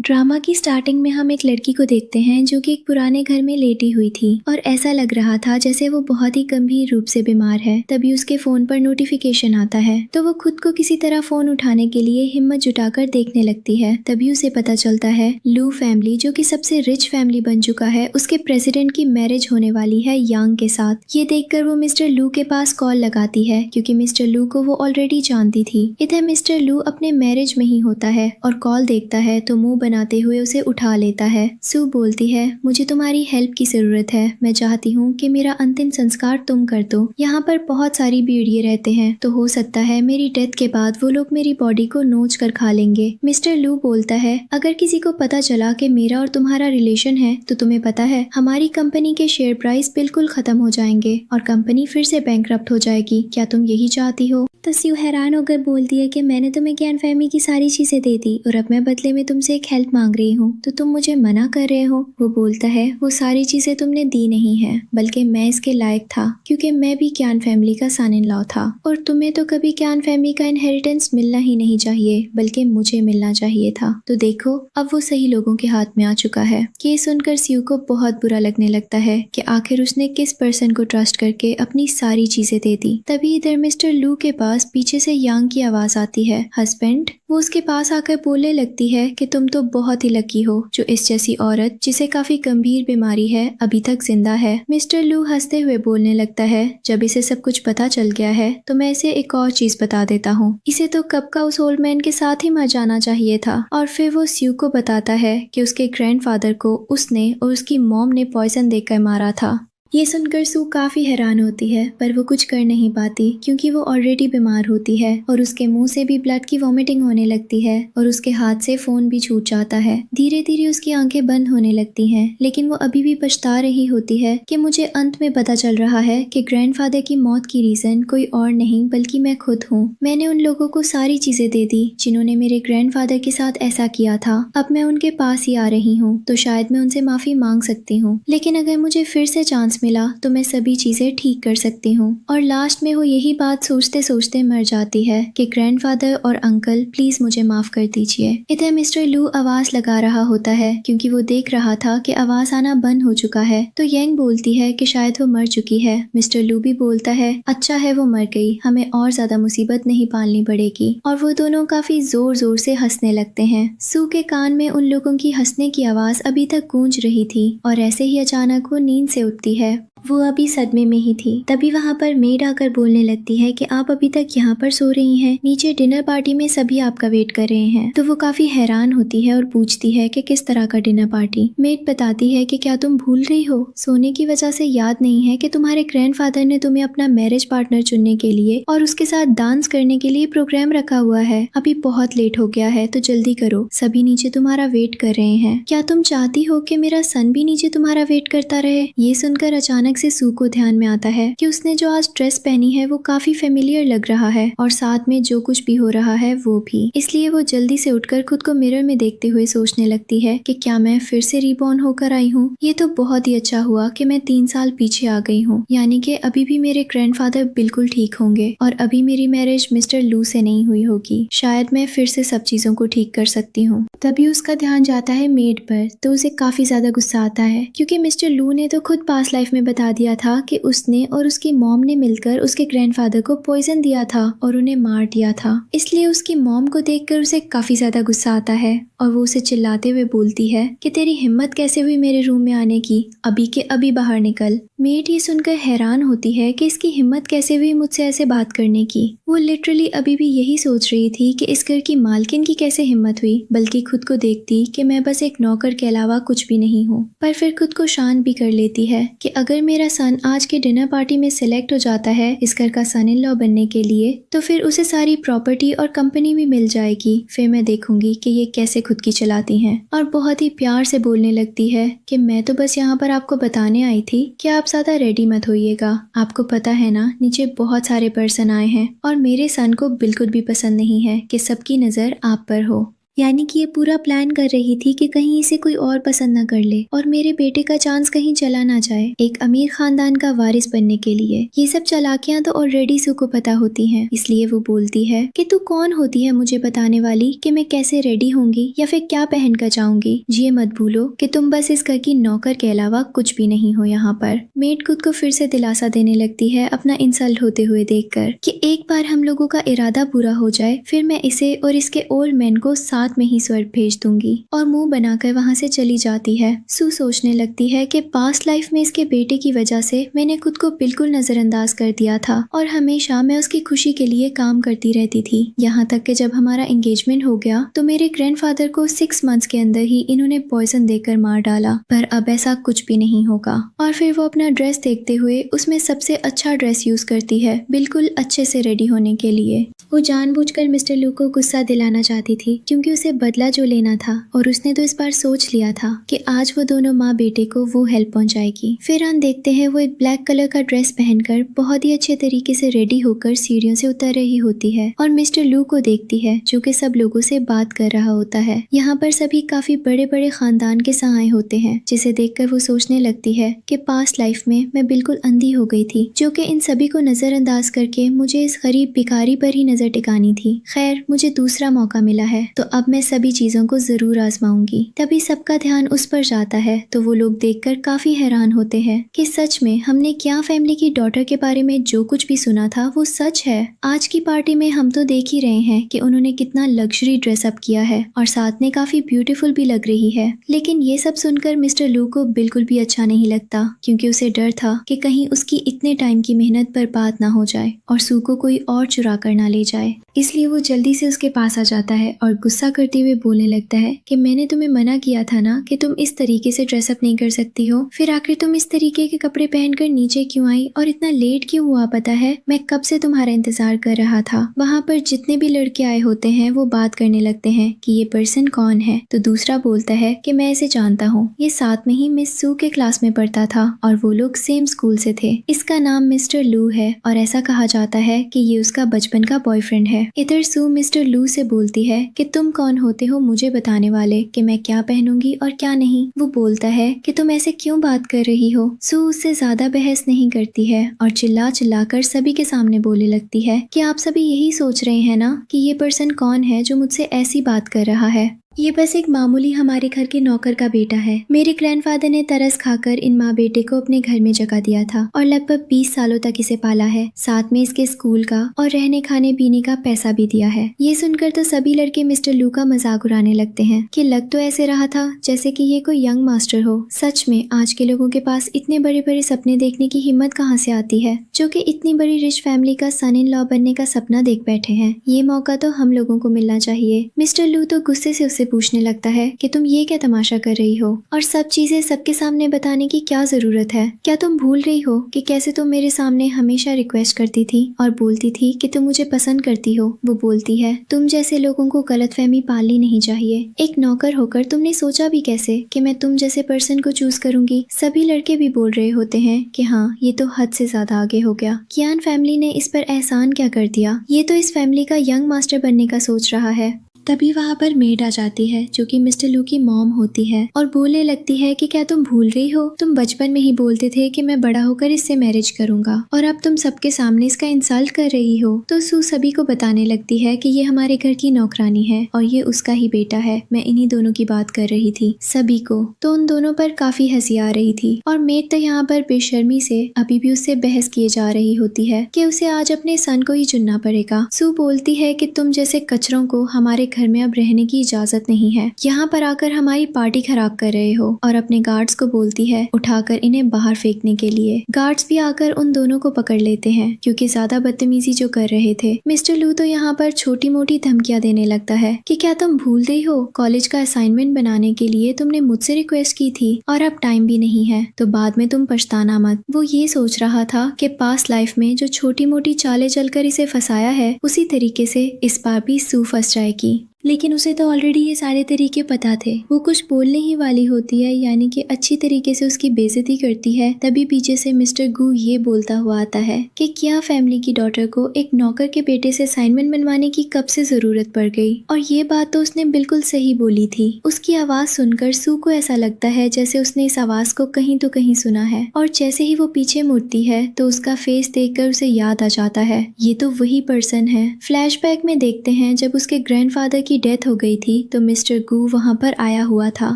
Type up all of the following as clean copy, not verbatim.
Drama की starting में हम एक लड़की को देखते हैं जो कि एक पुराने घर में लेटी हुई थी और ऐसा लग रहा था जैसे वो बहुत ही गंभीर रूप से बीमार है। तभी उसके फोन पर नोटिफिकेशन आता है तो वो खुद को किसी तरह फोन उठाने के लिए हिम्मत जुटाकर देखने लगती है। तभी उसे पता चलता है लू फैमिली, जो कि सबसे रिच फैमिली बन चुका है, उसके प्रेसिडेंट की मैरिज होने वाली है यांग के साथ। ये देखकर वो मिस्टर लू के पास कॉल लगाती है क्योंकि मिस्टर लू को वो ऑलरेडी जानती थी। इधर मिस्टर लू अपने मैरिज में ही होता है और कॉल देखता है तो मुंह बनाते हुए उसे उठा लेता है। सू बोलती है, मुझे तुम्हारी हेल्प की जरूरत है, मैं चाहती हूँ कि मेरा अंतिम संस्कार तुम कर दो। यहाँ पर बहुत सारी भेड़िए रहते हैं तो हो सकता है मेरी डेथ के बाद वो लोग मेरी बॉडी को नोच कर खा लेंगे। मिस्टर लू बोलता है, अगर किसी को पता चला कि मेरा और तुम्हारा रिलेशन है तो तुम्हें पता है हमारी कंपनी के शेयर प्राइस बिल्कुल खत्म हो जाएंगे और कंपनी फिर से बैंकरप्ट हो जाएगी। क्या तुम यही चाहती हो? तो स्यू हैरान होकर बोलती है कि मैंने तुम्हें ज्ञान फहमी की सारी चीजें दे दी और अब मैं बदले में तुमसे एक हेल्प मांग रही हूँ तो तुम मुझे मना कर रहे हो। वो बोलता है, वो सारी चीजें तुमने दी नहीं है बल्कि मैं इसके लायक था क्योंकि मैं भी ज्ञान फैमिली का सन इन लॉ था और तुम्हें तो कभी ज्ञान फैमिली का इनहेरिटेंस मिलना ही नहीं चाहिए बल्कि मुझे मिलना चाहिए था। तो देखो अब वो सही लोगों के हाथ में आ चुका है। ये सुनकर स्यू को बहुत बुरा लगने लगता है कि आखिर उसने किस पर्सन को ट्रस्ट करके अपनी सारी चीजें दे दी। तभी इधर मिस्टर लू के पास पीछे से यांग की आवाज आती है, हस्बैंड। वो उसके पास आकर बोलने लगती है कि तुम तो बहुत ही लकी हो जो इस जैसी औरत जिसे काफी गंभीर बीमारी है अभी तक जिंदा है। मिस्टर लू हंसते हुए बोलने लगता है, जब इसे सब कुछ पता चल गया है तो मैं इसे एक और चीज बता देता हूँ, इसे तो कब का उस ओल्ड मैन के साथ ही मर जाना चाहिए था। और फिर वो स्यू को बताता है कि उसके ग्रैंडफादर को उसने और उसकी मॉम ने पॉइजन देकर मारा था। ये सुनकर सू काफी हैरान होती है पर वो कुछ कर नहीं पाती क्योंकि वो ऑलरेडी बीमार होती है और उसके मुंह से भी ब्लड की वॉमिटिंग होने लगती है और उसके हाथ से फोन भी छूट जाता है। धीरे धीरे उसकी आंखें बंद होने लगती हैं लेकिन वो अभी भी पछता रही होती है कि मुझे अंत में पता चल रहा है कि ग्रैंडफादर की मौत की रीजन कोई और नहीं बल्कि मैं खुद हूँ। मैंने उन लोगों को सारी चीजें दे दी जिन्होंने मेरे ग्रैंडफादर के साथ ऐसा किया था। अब मैं उनके पास ही आ रही हूँ तो शायद मैं उनसे माफी मांग सकती हूँ, लेकिन अगर मुझे फिर से चांस मिला तो मैं सभी चीजें ठीक कर सकती हूँ। और लास्ट में वो यही बात सोचते सोचते मर जाती है कि ग्रैंडफादर और अंकल प्लीज मुझे माफ कर दीजिए। इधर मिस्टर लू आवाज लगा रहा होता है क्योंकि वो देख रहा था कि आवाज आना बंद हो चुका है। तो यंग बोलती है कि शायद वो मर चुकी है। मिस्टर लू भी बोलता है, अच्छा है वो मर गई, हमें और ज्यादा मुसीबत नहीं पालनी पड़ेगी। और वो दोनों काफी जोर जोर से हंसने लगते हैं। सू के कान में उन लोगों की हंसने की आवाज अभी तक गूंज रही थी और ऐसे ही अचानक वो नींद से उठती है। वो अभी सदमे में ही थी। तभी वहाँ पर मेड आकर बोलने लगती है कि आप अभी तक यहाँ पर सो रही हैं, नीचे डिनर पार्टी में सभी आपका वेट कर रहे हैं। तो वो काफी हैरान होती है और पूछती है कि किस तरह का डिनर पार्टी। मेड बताती है कि क्या तुम भूल गई हो, सोने की वजह से याद नहीं है कि तुम्हारे ग्रैंडफादर ने तुम्हें अपना मैरिज पार्टनर चुनने के लिए और उसके साथ डांस करने के लिए प्रोग्राम रखा हुआ है। अभी बहुत लेट हो गया है तो जल्दी करो, सभी नीचे तुम्हारा वेट कर रहे हैं। क्या तुम चाहती हो कि मेरा सन भी नीचे तुम्हारा वेट करता रहे? ये सुनकर अचानक से सू को ध्यान में आता है कि उसने जो आज ड्रेस पहनी है वो काफी फेमिलियर लग रहा है और साथ में जो कुछ भी हो रहा है वो भी। इसलिए वो जल्दी से उठकर खुद को मिरर में देखते हुए सोचने लगती है कि क्या मैं फिर से रिबॉर्न होकर आई हूँ। ये तो बहुत ही अच्छा हुआ कि मैं 3 साल पीछे आ गई हूँ, यानी कि अभी भी मेरे ग्रैंडफादर बिल्कुल ठीक होंगे और अभी मेरी मैरिज मिस्टर लू से नहीं हुई होगी। शायद मैं फिर से सब चीजों को ठीक कर सकती हूँ। तभी उसका ध्यान जाता है मेड पर तो उसे काफी ज्यादा गुस्सा आता है क्योंकि मिस्टर लू ने तो खुद पास्ट लाइफ में बता दिया था कि उसने और उसकी मॉम ने मिलकर उसके ग्रैंडफादर को पॉइजन दिया था और उन्हें मार दिया था। इसलिए उसकी मॉम को देखकर उसे काफी ज्यादा गुस्सा आता है और वो उसे चिल्लाते हुए बोलती है कि तेरी हिम्मत कैसे हुई मेरे रूम में आने की, अभी के अभी बाहर निकल। मेड ये सुनकर हैरान होती है कि इसकी हिम्मत कैसे हुई मुझसे ऐसे बात करने की। वो लिटरली अभी भी यही सोच रही थी कि इस घर की मालकिन की कैसे हिम्मत हुई, बल्कि खुद को देखती कि मैं बस एक नौकर के अलावा कुछ भी नहीं हूँ। पर फिर खुद को शांत भी कर लेती है कि अगर मेरा सन आज के डिनर पार्टी में सिलेक्ट हो जाता है इस घर का सन इन लॉ बनने के लिए तो फिर उसे सारी प्रॉपर्टी और कंपनी भी मिल जाएगी। फिर मैं देखूंगी कि ये कैसे खुद की चलाती हैं। और बहुत ही प्यार से बोलने लगती है कि मैं तो बस यहाँ पर आपको बताने आई थी कि आप ज्यादा रेडी मत होइएगा। आपको पता है ना नीचे बहुत सारे पर्सन आए हैं और मेरे सन को बिल्कुल भी पसंद नहीं है कि सबकी नजर आप पर हो। यानी कि ये पूरा प्लान कर रही थी कि कहीं इसे कोई और पसंद न कर ले और मेरे बेटे का चांस कहीं चला ना जाए एक अमीर खानदान का वारिस बनने के लिए। ये सब चालाकियां तो ऑलरेडी सू को पता होती हैं, इसलिए वो बोलती है कि तू कौन होती है मुझे बताने वाली कि मैं कैसे रेडी होंगी या फिर क्या पहन कर जाऊंगी। ये मत भूलो कि तुम बस इस घर की नौकर के अलावा कुछ भी नहीं हो यहाँ पर। मेड खुद को फिर से दिलासा देने लगती है अपना इंसल्ट होते हुए देखकर कि एक बार हम लोगों का इरादा पूरा हो जाए फिर मैं इसे और इसके ओल्ड मैन को साथ में ही स्वर्ग भेज दूंगी, और मुंह बनाकर वहाँ से चली जाती है। सू सोचने लगती है कि पास्ट लाइफ में इसके बेटे की वजह से मैंने खुद को बिल्कुल नजरअंदाज कर दिया था और हमेशा मैं उसकी खुशी के लिए काम करती रहती थी। यहाँ तक कि जब हमारा एंगेजमेंट हो गया तो मेरे ग्रैंडफादर को 6 मंथ्स के अंदर ही इन्होंने पॉइजन देकर मार डाला, पर अब ऐसा कुछ भी नहीं होगा। और फिर वो अपना ड्रेस देखते हुए उसमें सबसे अच्छा ड्रेस यूज करती है बिल्कुल अच्छे से रेडी होने के लिए। वो जानबूझकर मिस्टर लू को गुस्सा दिलाना चाहती थी क्योंकि उसे बदला जो लेना था और उसने तो इस बार सोच लिया था कि आज वो दोनों माँ बेटे को वो हेल्प पहुंचाएगी। फिर हम देखते हैं वो एक ब्लैक कलर का ड्रेस पहनकर बहुत ही अच्छे तरीके से रेडी होकर सीढ़ियों से उतर रही होती है और मिस्टर लू को देखती है जो कि सब लोगों से बात कर रहा होता है। यहाँ पर सभी काफी बड़े बड़े खानदान के सहाय होते हैं, जिसे देखकर वो सोचने लगती है कि पास्ट लाइफ में मैं बिल्कुल अंधी हो गई थी जो कि इन सभी को नजरअंदाज करके मुझे इस गरीब भिखारी पर ही नजर टिकानी थी। खैर मुझे दूसरा मौका मिला है तो अब मैं सभी चीजों को जरूर आजमाऊंगी। तभी सबका ध्यान उस पर जाता है तो वो लोग देखकर काफी हैरान होते हैं कि सच में हमने क्या फैमिली की डॉटर के बारे में जो कुछ भी सुना था वो सच है। आज की पार्टी में हम तो देख ही रहे हैं कि उन्होंने कितना लग्जरी ड्रेसअप किया है और साथ में काफी ब्यूटीफुल भी लग रही है। लेकिन ये सब सुनकर मिस्टर लू को बिल्कुल भी अच्छा नहीं लगता क्योंकि उसे डर था कि कहीं उसकी इतने टाइम की मेहनत बर्बाद ना हो जाए और सू को कोई और चुरा कर ना ले जाए। इसलिए वो जल्दी से उसके पास आ जाता है और गुस्सा करते हुए बोलने लगता है कि मैंने तुम्हें मना किया था ना कि तुम इस तरीके से ड्रेसअप नहीं कर सकती हो, फिर आखिर तुम इस तरीके के कपड़े पहनकर नीचे क्यों आई और इतना लेट क्यों हुआ? पता है मैं कब से तुम्हारा इंतजार कर रहा था। वहाँ पर जितने भी लड़के आए होते हैं वो बात करने लगते हैं कि ये पर्सन कौन है, तो दूसरा बोलता है कि मैं इसे जानता हूँ, ये साथ में ही मिस सू के क्लास में पढ़ता था और वो लोग सेम स्कूल से थे। इसका नाम मिस्टर लू है और ऐसा कहा जाता है कि ये उसका बचपन का बॉयफ्रेंड है। इधर सू मिस्टर लू से बोलती है कि तुम कौन होते हो मुझे बताने वाले कि मैं क्या पहनूंगी और क्या नहीं। वो बोलता है कि तुम ऐसे क्यों बात कर रही हो। सू उससे ज्यादा बहस नहीं करती है और चिल्ला चिल्लाकर सभी के सामने बोलने लगती है कि आप सभी यही सोच रहे हैं ना कि ये पर्सन कौन है जो मुझसे ऐसी बात कर रहा है। ये बस एक मामूली हमारे घर के नौकर का बेटा है। मेरे ग्रैंडफादर ने तरस खाकर इन माँ बेटे को अपने घर में जगह दिया था और लगभग 20 सालों तक इसे पाला है, साथ में इसके स्कूल का और रहने खाने पीने का पैसा भी दिया है। ये सुनकर तो सभी लड़के मिस्टर लू का मजाक उड़ाने लगते हैं कि लग तो ऐसे रहा था जैसे कि ये कोई यंग मास्टर हो। सच में आज के लोगों के पास इतने बड़े बड़े सपने देखने की हिम्मत कहाँ से आती है, जो कि इतनी बड़ी रिच फैमिली का सन इन लॉ बनने का सपना देख बैठे हैं। ये मौका तो हम लोगों को मिलना चाहिए। मिस्टर लू तो गुस्से से उससे पूछने लगता है कि तुम ये क्या तमाशा कर रही हो और सब चीजें सबके सामने बताने की क्या जरूरत है। क्या तुम भूल रही हो कि कैसे तुम मेरे सामने हमेशा रिक्वेस्ट करती थी और बोलती थी कि तुम मुझे पसंद करती हो। वो बोलती है तुम जैसे लोगों को गलतफहमी पालनी नहीं चाहिए। एक नौकर होकर तुमने सोचा भी कैसे कि मैं तुम जैसे पर्सन को चूज करूंगी। सभी लड़के भी बोल रहे होते हैं कि हाँ ये तो हद से ज्यादा आगे हो गया। कियान फैमिली ने इस पर एहसान क्या कर दिया, ये तो इस फैमिली का यंग मास्टर बनने का सोच रहा है। तभी वहाँ पर मेड आ जाती है जो कि मिस्टर लू की मॉम होती है और बोलने लगती है कि क्या तुम भूल रही हो, तुम बचपन में ही बोलते थे कि मैं बड़ा होकर इससे मैरिज करूंगा और अब तुम सबके सामने इसका इंसल्ट कर रही हो। तो सू सभी को बताने लगती है कि ये हमारे घर की नौकरानी है और ये उसका ही बेटा है। मैं इन्हीं दोनों की बात कर रही थी सभी को। तो उन दोनों पर काफी हंसी आ रही थी और मेड तो यहाँ पर बेशर्मी से अभी भी उससे बहस किए जा रही होती है कि उसे आज अपने सन को ही चुनना पड़ेगा। सू बोलती है कि तुम जैसे कचरों को हमारे घर में अब रहने की इजाजत नहीं है, यहाँ पर आकर हमारी पार्टी खराब कर रहे हो, और अपने गार्ड्स को बोलती है उठाकर इन्हें बाहर फेंकने के लिए। गार्ड्स भी आकर उन दोनों को पकड़ लेते हैं क्योंकि ज्यादा बदतमीजी जो कर रहे थे। मिस्टर लू तो यहाँ पर छोटी मोटी धमकियां देने लगता है कि क्या तुम भूल गई हो, कॉलेज का असाइनमेंट बनाने के लिए तुमने मुझसे रिक्वेस्ट की थी और अब टाइम भी नहीं है तो बाद में तुम पछताना मत। वो ये सोच रहा था कि पास्ट लाइफ में जो छोटी मोटी चालें चलकर इसे फंसाया है उसी तरीके से इस बार भी सू फंस जाएगी। लेकिन उसे तो ऑलरेडी ये सारे तरीके पता थे। वो कुछ बोलने ही वाली होती है, यानी कि अच्छी तरीके से उसकी बेइज्जती करती है। तभी पीछे से मिस्टर गू ये बोलता हुआ आता है कि क्या फैमिली की डॉटर को एक नौकर के बेटे से असाइनमेंट बनवाने की कब से जरूरत पड़ गई। और ये बात तो उसने बिल्कुल सही बोली थी। उसकी आवाज सुनकर सू को ऐसा लगता है जैसे उसने इस आवाज को कहीं तो कहीं सुना है। और जैसे ही वो पीछे मुड़ती है तो उसका फेस देखकर उसे याद आ जाता है, ये तो वही पर्सन है। फ्लैशबैक में देखते हैं जब उसके ग्रैंडफादर की डेथ हो गई थी तो मिस्टर गू वहाँ पर आया हुआ था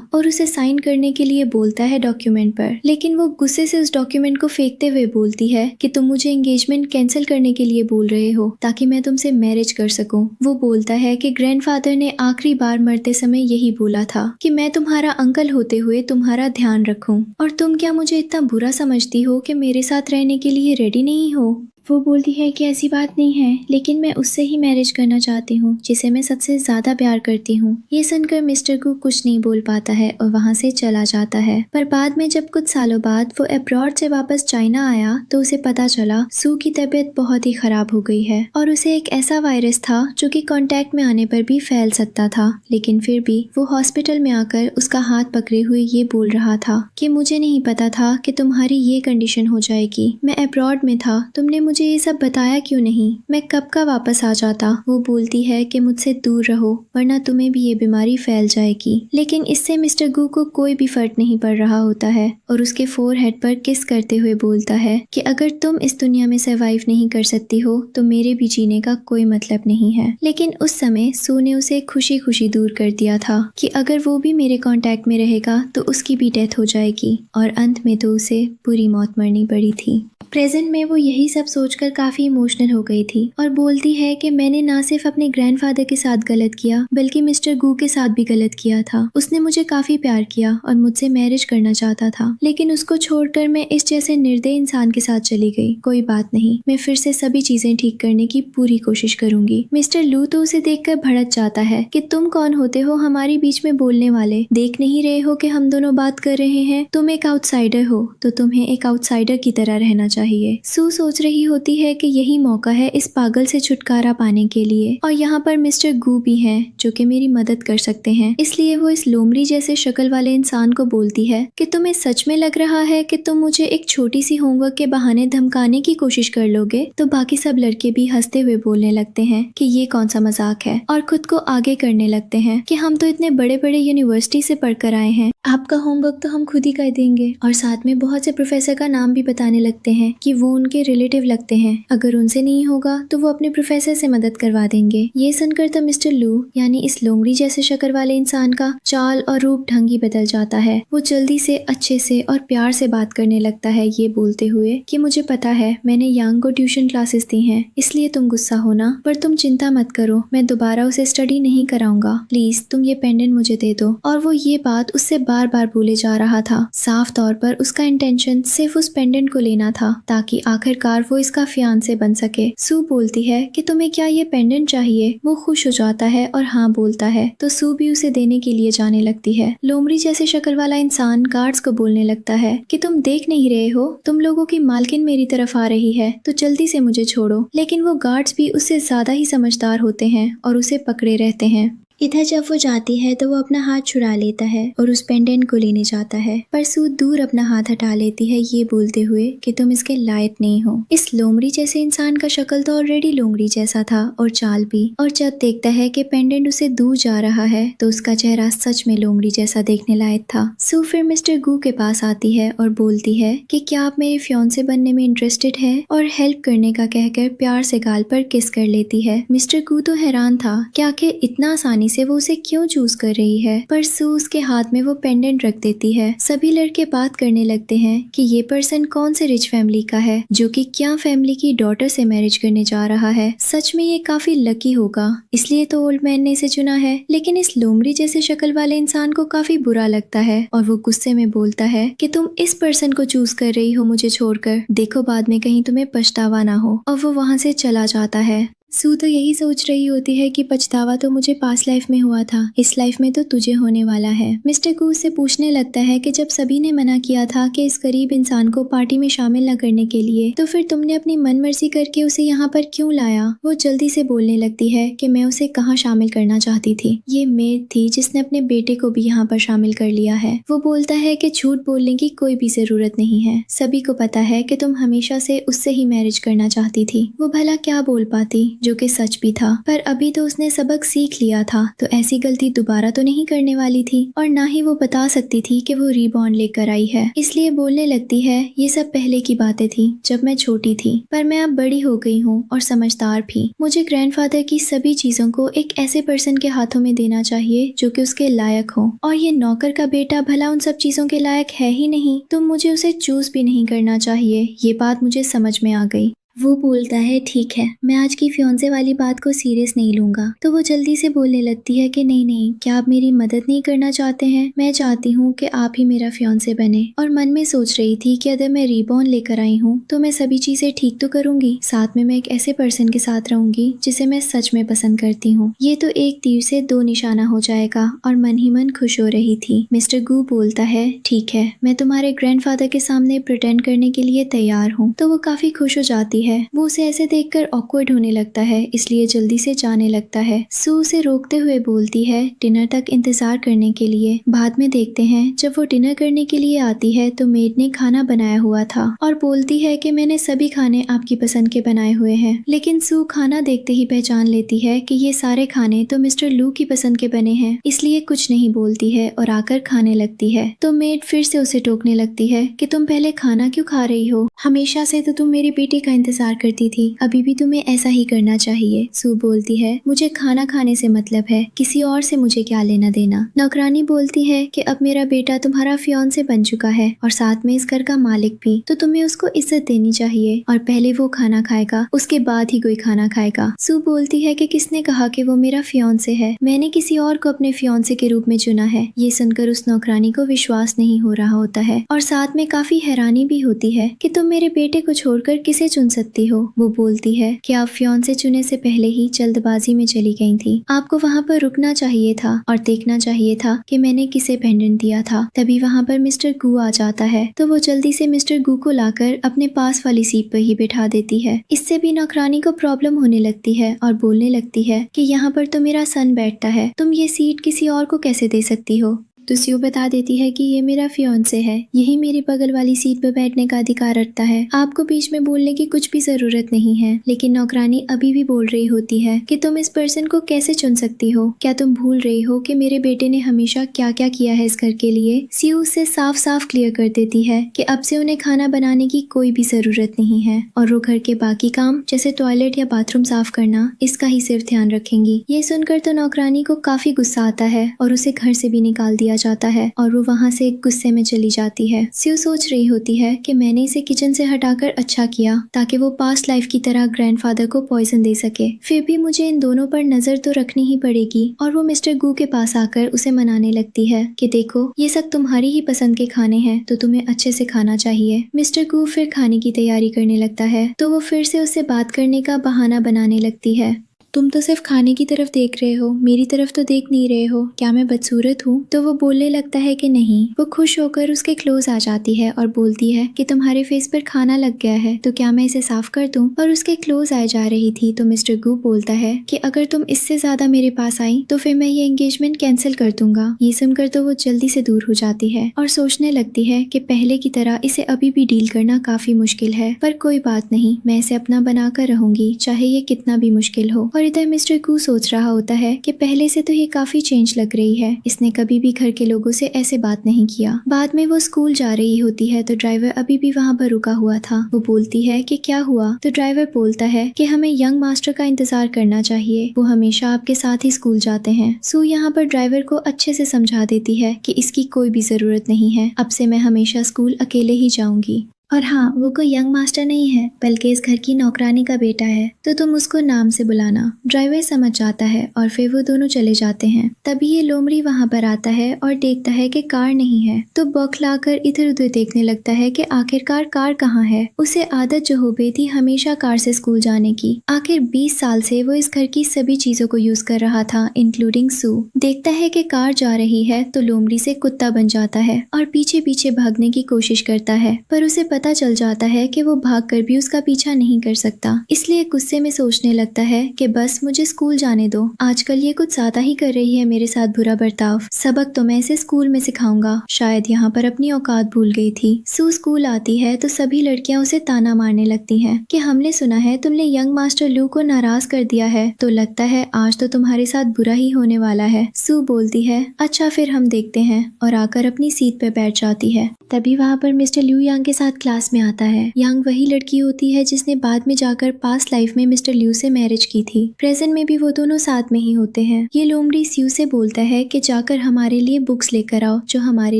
और उसे साइन करने के लिए बोलता है डॉक्यूमेंट पर। लेकिन वो गुस्से से उस डॉक्यूमेंट को फेंकते हुए बोलती है कि तुम मुझे एंगेजमेंट कैंसिल करने के लिए बोल रहे हो ताकि मैं तुमसे मैरिज कर सकूं। वो बोलता है कि ग्रैंडफादर ने आखिरी बार मरते समय यही बोला था कि मैं तुम्हारा अंकल होते हुए तुम्हारा ध्यान रखूं, और तुम क्या मुझे इतना बुरा समझती हो कि मेरे साथ रहने के लिए रेडी नहीं हो। वो बोलती है कि ऐसी बात नहीं है, लेकिन मैं उससे ही मैरिज करना चाहती हूँ जिसे मैं सबसे ज्यादा प्यार करती हूँ। ये सुनकर मिस्टर को कुछ नहीं बोल पाता है और वहाँ से चला जाता है। पर बाद में जब कुछ सालों बाद वो अब्रॉड से वापस चाइना आया तो उसे पता चला सू की तबीयत बहुत ही खराब हो गई है और उसे एक ऐसा वायरस था जो कि कांटेक्ट में आने पर भी फैल सकता था। लेकिन फिर भी वो हॉस्पिटल में आकर उसका हाथ पकड़े हुए ये बोल रहा था कि मुझे नहीं पता था कि तुम्हारी ये कंडीशन हो जाएगी। मैं अब्रॉड में था, तुमने मुझे ये सब बताया क्यों नहीं? मैं कब का वापस आ जाता। वो बोलती है कि मुझसे दूर रहो वरना तुम्हें भी ये बीमारी फैल जाएगी। लेकिन इससे मिस्टर गू को कोई भी फर्क नहीं पड़ रहा होता है और उसके फोरहेड पर किस करते हुए बोलता है कि अगर तुम इस दुनिया में सर्वाइव नहीं कर सकती हो तो मेरे भी जीने का कोई मतलब नहीं है। लेकिन उस समय सू ने उसे खुशी खुशी दूर कर दिया था कि अगर वो भी मेरे कांटेक्ट में रहेगा तो उसकी भी डेथ हो जाएगी, और अंत में तो उसे बुरी मौत मरनी पड़ी थी। प्रेजेंट में वो यही सब सोचकर काफी इमोशनल हो गई थी और बोलती है कि मैंने ना सिर्फ अपने ग्रैंडफादर के साथ गलत किया बल्कि मिस्टर गू के साथ भी गलत किया था। उसने मुझे काफी प्यार किया और मुझसे मैरिज करना चाहता था, लेकिन उसको छोड़कर मैं इस जैसे निर्दयी इंसान के साथ चली गई। कोई बात नहीं, मैं फिर से सभी चीजें ठीक करने की पूरी कोशिश करूंगी। मिस्टर लू तो उसे देखकर भड़क जाता है कि तुम कौन होते हो हमारे बीच में बोलने वाले? देख नहीं रहे हो कि हम दोनों बात कर रहे हैं? तुम एक आउटसाइडर हो तो तुम्हें एक आउटसाइडर की तरह रहना चाहिए। सू सोच रही होती है कि यही मौका है इस पागल से छुटकारा पाने के लिए, और यहाँ पर मिस्टर गू भी हैं जो कि मेरी मदद कर सकते हैं। इसलिए वो इस लोमड़ी जैसे शक्ल वाले इंसान को बोलती है कि तुम्हें सच में लग रहा है कि तुम मुझे एक छोटी सी होमवर्क के बहाने धमकाने की कोशिश कर लोगे? तो बाकी सब लड़के भी हंसते हुए बोलने लगते हैं कि ये कौन सा मजाक है और खुद को आगे करने लगते हैं कि हम तो इतने बड़े बड़े यूनिवर्सिटी से पढ़कर आए हैं, आपका होमवर्क तो हम खुद ही कर देंगे। और साथ में बहुत से प्रोफेसर का नाम भी बताने लगते हैं कि वो उनके रिलेटिव लगते हैं, अगर उनसे नहीं होगा तो वो अपने प्रोफेसर से मदद करवा देंगे। ये सुनकर तो मिस्टर लू यानी इस लोमड़ी जैसे शक्ल वाले इंसान का चाल और रूप ढंग ही बदल जाता है। वो जल्दी से अच्छे से और प्यार से बात करने लगता है ये बोलते हुए कि मुझे पता है मैंने यांग को ट्यूशन क्लासेस दी हैं, इसलिए तुम गुस्सा होना, पर तुम चिंता मत करो, मैं दोबारा उसे स्टडी नहीं कराऊंगा। प्लीज तुम ये पेंडेंट मुझे दे दो। और वो ये बात उससे बार बार बोले जा रहा था। साफ तौर पर उसका इंटेंशन सिर्फ उस पेंडेंट को लेना था ताकि आखिरकार वो इसका फियांसे बन सके। सू बोलती है कि तुम्हें क्या ये पेंडेंट चाहिए? वो खुश हो जाता है और हाँ बोलता है तो सू भी उसे देने के लिए जाने लगती है। लोमड़ी जैसे शक्ल वाला इंसान गार्ड्स को बोलने लगता है कि तुम देख नहीं रहे हो, तुम लोगों की मालकिन मेरी तरफ आ रही है तो जल्दी से मुझे छोड़ो। लेकिन वो गार्ड्स भी उससे ज्यादा ही समझदार होते हैं और उसे पकड़े रहते हैं। इधर जब वो जाती है तो वो अपना हाथ छुड़ा लेता है और उस पेंडेंट को लेने जाता है, पर सू दूर अपना हाथ हटा लेती है ये बोलते हुए कि तुम इसके लायक नहीं हो। इस लोमड़ी जैसे इंसान का शक्ल तो ऑलरेडी लोमड़ी जैसा था और चाल भी, और जब देखता है कि पेंडेंट उसे दूर जा रहा है तो उसका चेहरा सच में लोमड़ी जैसा देखने लायक था। सू फिर मिस्टर गू के पास आती है और बोलती है कि क्या आप मेरे फियांसे बनने में इंटरेस्टेड है, और हेल्प करने का कहकर प्यार से गाल पर किस कर लेती है। मिस्टर गू तो हैरान था कि आखिर इतना आसानी से वो उसे क्यों चूज कर रही है, पर सू उसके हाथ में वो पेंडेंट रख देती है। सभी लड़के बात करने लगते हैं कि ये पर्सन कौन से रिच फैमिली का है जो कि क्या फैमिली की डॉटर से मैरिज करने जा रहा है। सच में ये काफी लकी होगा, इसलिए तो ओल्ड मैन ने इसे चुना है। लेकिन इस लोमड़ी जैसे शक्ल वाले इंसान को काफी बुरा लगता है और वो गुस्से में बोलता है कि तुम इस पर्सन को चूज कर रही हो मुझे छोड़कर, देखो बाद में कहीं तुम्हें पछतावा ना हो। और वो वहाँ से चला जाता है। सू तो यही सोच रही होती है कि पछतावा तो मुझे पास्ट लाइफ में हुआ था, इस लाइफ में तो तुझे होने वाला है। मिस्टर कू उससे पूछने लगता है कि जब सभी ने मना किया था कि इस गरीब इंसान को पार्टी में शामिल न करने के लिए, तो फिर तुमने अपनी मनमर्जी करके उसे यहाँ पर क्यों लाया। वो जल्दी से बोलने लगती है कि मैं उसे कहाँ शामिल करना चाहती थी, ये मेड थी जिसने अपने बेटे को भी यहाँ पर शामिल कर लिया है। वो बोलता है कि झूठ बोलने की कोई भी जरूरत नहीं है, सभी को पता है कि तुम हमेशा से उससे ही मैरिज करना चाहती थी। वो भला क्या बोल पाती, जो कि सच भी था, पर अभी तो उसने सबक सीख लिया था, तो ऐसी गलती दोबारा तो नहीं करने वाली थी, और ना ही वो बता सकती थी कि वो रीबॉर्न लेकर आई है। इसलिए बोलने लगती है, ये सब पहले की बातें थी, जब मैं छोटी थी, पर मैं अब बड़ी हो गई हूँ और समझदार भी। मुझे ग्रैंडफादर की सभी चीजों को एक ऐसे पर्सन के हाथों में देना चाहिए जो कि उसके लायक हो, और ये नौकर का बेटा भला उन सब चीजों के लायक है ही नहीं, तो मुझे उसे चूज भी नहीं करना चाहिए। ये बात मुझे समझ में आ गई। वो बोलता है, ठीक है, मैं आज की फियोंसे वाली बात को सीरियस नहीं लूंगा। तो वो जल्दी से बोलने लगती है कि नहीं नहीं, क्या आप मेरी मदद नहीं करना चाहते हैं? मैं चाहती हूँ कि आप ही मेरा फियोंसे बने। और मन में सोच रही थी कि अगर मैं रीबॉर्न लेकर आई हूँ तो मैं सभी चीजें ठीक तो करूंगी, साथ में मैं एक ऐसे पर्सन के साथ रहूंगी जिसे मैं सच में पसंद करती हूँ। ये तो एक तीर से दो निशाना हो जाएगा। और मन ही मन खुश हो रही थी। मिस्टर गू बोलता है, ठीक है, मैं तुम्हारे ग्रैंडफादर के सामने प्रिटेंड करने के लिए तैयार हूँ। तो वो काफी खुश हो जाती है। वो उसे ऐसे देखकर ऑकवर्ड होने लगता है, इसलिए जल्दी से जाने लगता है। सू उसे रोकते हुए बोलती है, डिनर तक इंतजार करने के लिए। बाद में देखते हैं जब वो डिनर करने के लिए आती है तो मेड ने खाना बनाया हुआ था और बोलती है कि मैंने सभी खाने आपकी पसंद के बनाए हुए हैं। लेकिन सू खाना देखते ही पहचान लेती है कि ये सारे खाने तो मिस्टर लू की पसंद के बने हैं, इसलिए कुछ नहीं बोलती है और आकर खाने लगती है। तो मेड फिर से उसे टोकने लगती है कि तुम पहले खाना क्यों खा रही हो, हमेशा से तो तुम मेरी बेटी का इंतजार करती थी, अभी भी तुम्हें ऐसा ही करना चाहिए। सू बोलती है, मुझे खाना खाने से मतलब है, किसी और से मुझे क्या लेना देना। नौकरानी बोलती है कि अब मेरा बेटा तुम्हारा फियांसे बन चुका है और साथ में इस घर का मालिक भी, तो तुम्हें उसको इज्जत देनी चाहिए और पहले वो खाना खाएगा, उसके बाद ही कोई खाना खाएगा। सू बोलती है कि किसने कहा कि वो मेरा फियांसे है, मैंने किसी और को अपने फियांसे के रूप में चुना है। ये सुनकर उस नौकरानी को विश्वास नहीं हो रहा होता है और साथ में काफी हैरानी भी होती है कि तुम मेरे बेटे को छोड़कर किसे चुन सकती हो। वो बोलती है कि आप फियांसे चुने से पहले ही जल्दबाजी में चली गई थी, आपको वहाँ पर रुकना चाहिए था और देखना चाहिए था कि मैंने किसे पेंडेंट दिया था। तभी वहाँ पर मिस्टर गू आ जाता है, तो वो जल्दी से मिस्टर गू को लाकर अपने पास वाली सीट पर ही बैठा देती है। इससे भी नौकरानी को प्रॉब्लम होने लगती है और बोलने लगती है कि यहाँ पर तो मेरा सन बैठता है, तुम ये सीट किसी और को कैसे दे सकती हो। तो स्यू बता देती है कि ये मेरा फियांसे है, यही मेरी बगल वाली सीट पर बैठने का अधिकार रखता है, आपको बीच में बोलने की कुछ भी जरूरत नहीं है। लेकिन नौकरानी अभी भी बोल रही होती है कि तुम इस पर्सन को कैसे चुन सकती हो, क्या तुम भूल रही हो कि मेरे बेटे ने हमेशा क्या क्या किया है इस घर के लिए। स्यू उससे साफ साफ क्लियर कर देती है कि अब से उन्हें खाना बनाने की कोई भी जरूरत नहीं है और वो घर के बाकी काम जैसे टॉयलेट या बाथरूम साफ करना, इसका ही सिर्फ ध्यान रखेंगी। ये सुनकर तो नौकरानी को काफी गुस्सा आता है और उसे घर से भी निकाल दिया जाता है और वो वहाँ से गुस्से में चली जाती है। स्यू सोच रही होती है कि मैंने इसे किचन से हटाकर अच्छा किया ताकि वो पास्ट लाइफ की तरह ग्रैंडफादर को पॉइजन दे सके। फिर भी मुझे इन दोनों पर नजर तो रखनी ही पड़ेगी और वो मिस्टर गू के पास आकर उसे मनाने लगती है कि देखो ये सब तुम्हारी ही पसंद के खाने हैं, तो तुम्हें अच्छे से खाना चाहिए। मिस्टर गू फिर खाने की तैयारी करने लगता है, तो वो फिर से उससे बात करने का बहाना बनाने लगती है। तुम तो सिर्फ खाने की तरफ देख रहे हो, मेरी तरफ तो देख नहीं रहे हो, क्या मैं बदसूरत हूँ। तो वो बोलने लगता है कि नहीं। वो खुश होकर उसके क्लोज आ जाती है और बोलती है कि तुम्हारे फेस पर खाना लग गया है, तो क्या मैं इसे साफ कर दूं। और उसके क्लोज आए जा रही थी तो मिस्टर गू बोलता है कि अगर तुम इससे ज्यादा मेरे पास आई तो फिर मैं ये एंगेजमेंट कैंसिल कर दूंगा। ये सुनकर तो वो जल्दी से दूर हो जाती है और सोचने लगती है कि पहले की तरह इसे अभी भी डील करना काफी मुश्किल है, पर कोई बात नहीं, मैं इसे अपना बनाकर रहूंगी चाहे ये कितना भी मुश्किल हो। और इधर मिस्टर गू सोच रहा होता है कि पहले से तो ये काफी चेंज लग रही है, इसने कभी भी घर के लोगों से ऐसे बात नहीं किया। बाद में वो स्कूल जा रही होती है तो ड्राइवर अभी भी वहाँ पर रुका हुआ था। वो बोलती है कि क्या हुआ, तो ड्राइवर बोलता है कि हमें यंग मास्टर का इंतजार करना चाहिए, वो हमेशा आपके साथ ही स्कूल जाते हैं। सू यहाँ पर ड्राइवर को अच्छे से समझा देती है कि इसकी कोई भी जरूरत नहीं है, अब से मैं हमेशा स्कूल अकेले ही जाऊंगी। और हाँ, वो कोई यंग मास्टर नहीं है बल्कि इस घर की नौकरानी का बेटा है, तो तुम उसको नाम से बुलाना। ड्राइवर समझ जाता है और फिर वो दोनों चले जाते हैं। तभी ये लोमड़ी वहाँ पर आता है और देखता है कि कार नहीं है, तो बौखलाकर इधर उधर देखने लगता है कि आखिरकार कार कहाँ है। उसे आदत जो हो गई थी हमेशा कार से स्कूल जाने की। आखिर 20 साल से वो इस घर की सभी चीजों को यूज कर रहा था, इंक्लूडिंग सू। देखता है कि कार जा रही है तो लोमड़ी से कुत्ता बन जाता है और पीछे पीछे भागने की कोशिश करता है, पर उसे पता चल जाता है कि वो भागकर भी उसका पीछा नहीं कर सकता। इसलिए गुस्से में सोचने लगता है कि बस मुझे स्कूल जाने दो, आजकल ये कुछ ज्यादा ही कर रही है मेरे साथ बुरा बर्ताव। सबक तो मैं इसे स्कूल में सिखाऊंगा। शायद यहाँ पर अपनी औकात भूल गई थी। सू स्कूल आती है तो सभी लड़कियां उसे ताना मारने लगती हैं कि हमने सुना है तुमने यंग मास्टर लू को नाराज कर दिया है, तो लगता है आज तो तुम्हारे साथ बुरा ही होने वाला है। सू बोलती है अच्छा फिर हम देखते हैं, और आकर अपनी सीट पे बैठ जाती है। तभी वहाँ पर मिस्टर ल्यू यांग के साथ क्लास में आता है। यांग वही लड़की होती है जिसने बाद में जाकर पास्ट लाइफ में मिस्टर ल्यू से मैरिज की थी। प्रेजेंट में भी वो दोनों साथ में ही होते हैं। ये लोमड़ी स्यू से बोलता है कि जाकर हमारे लिए बुक्स लेकर आओ जो हमारे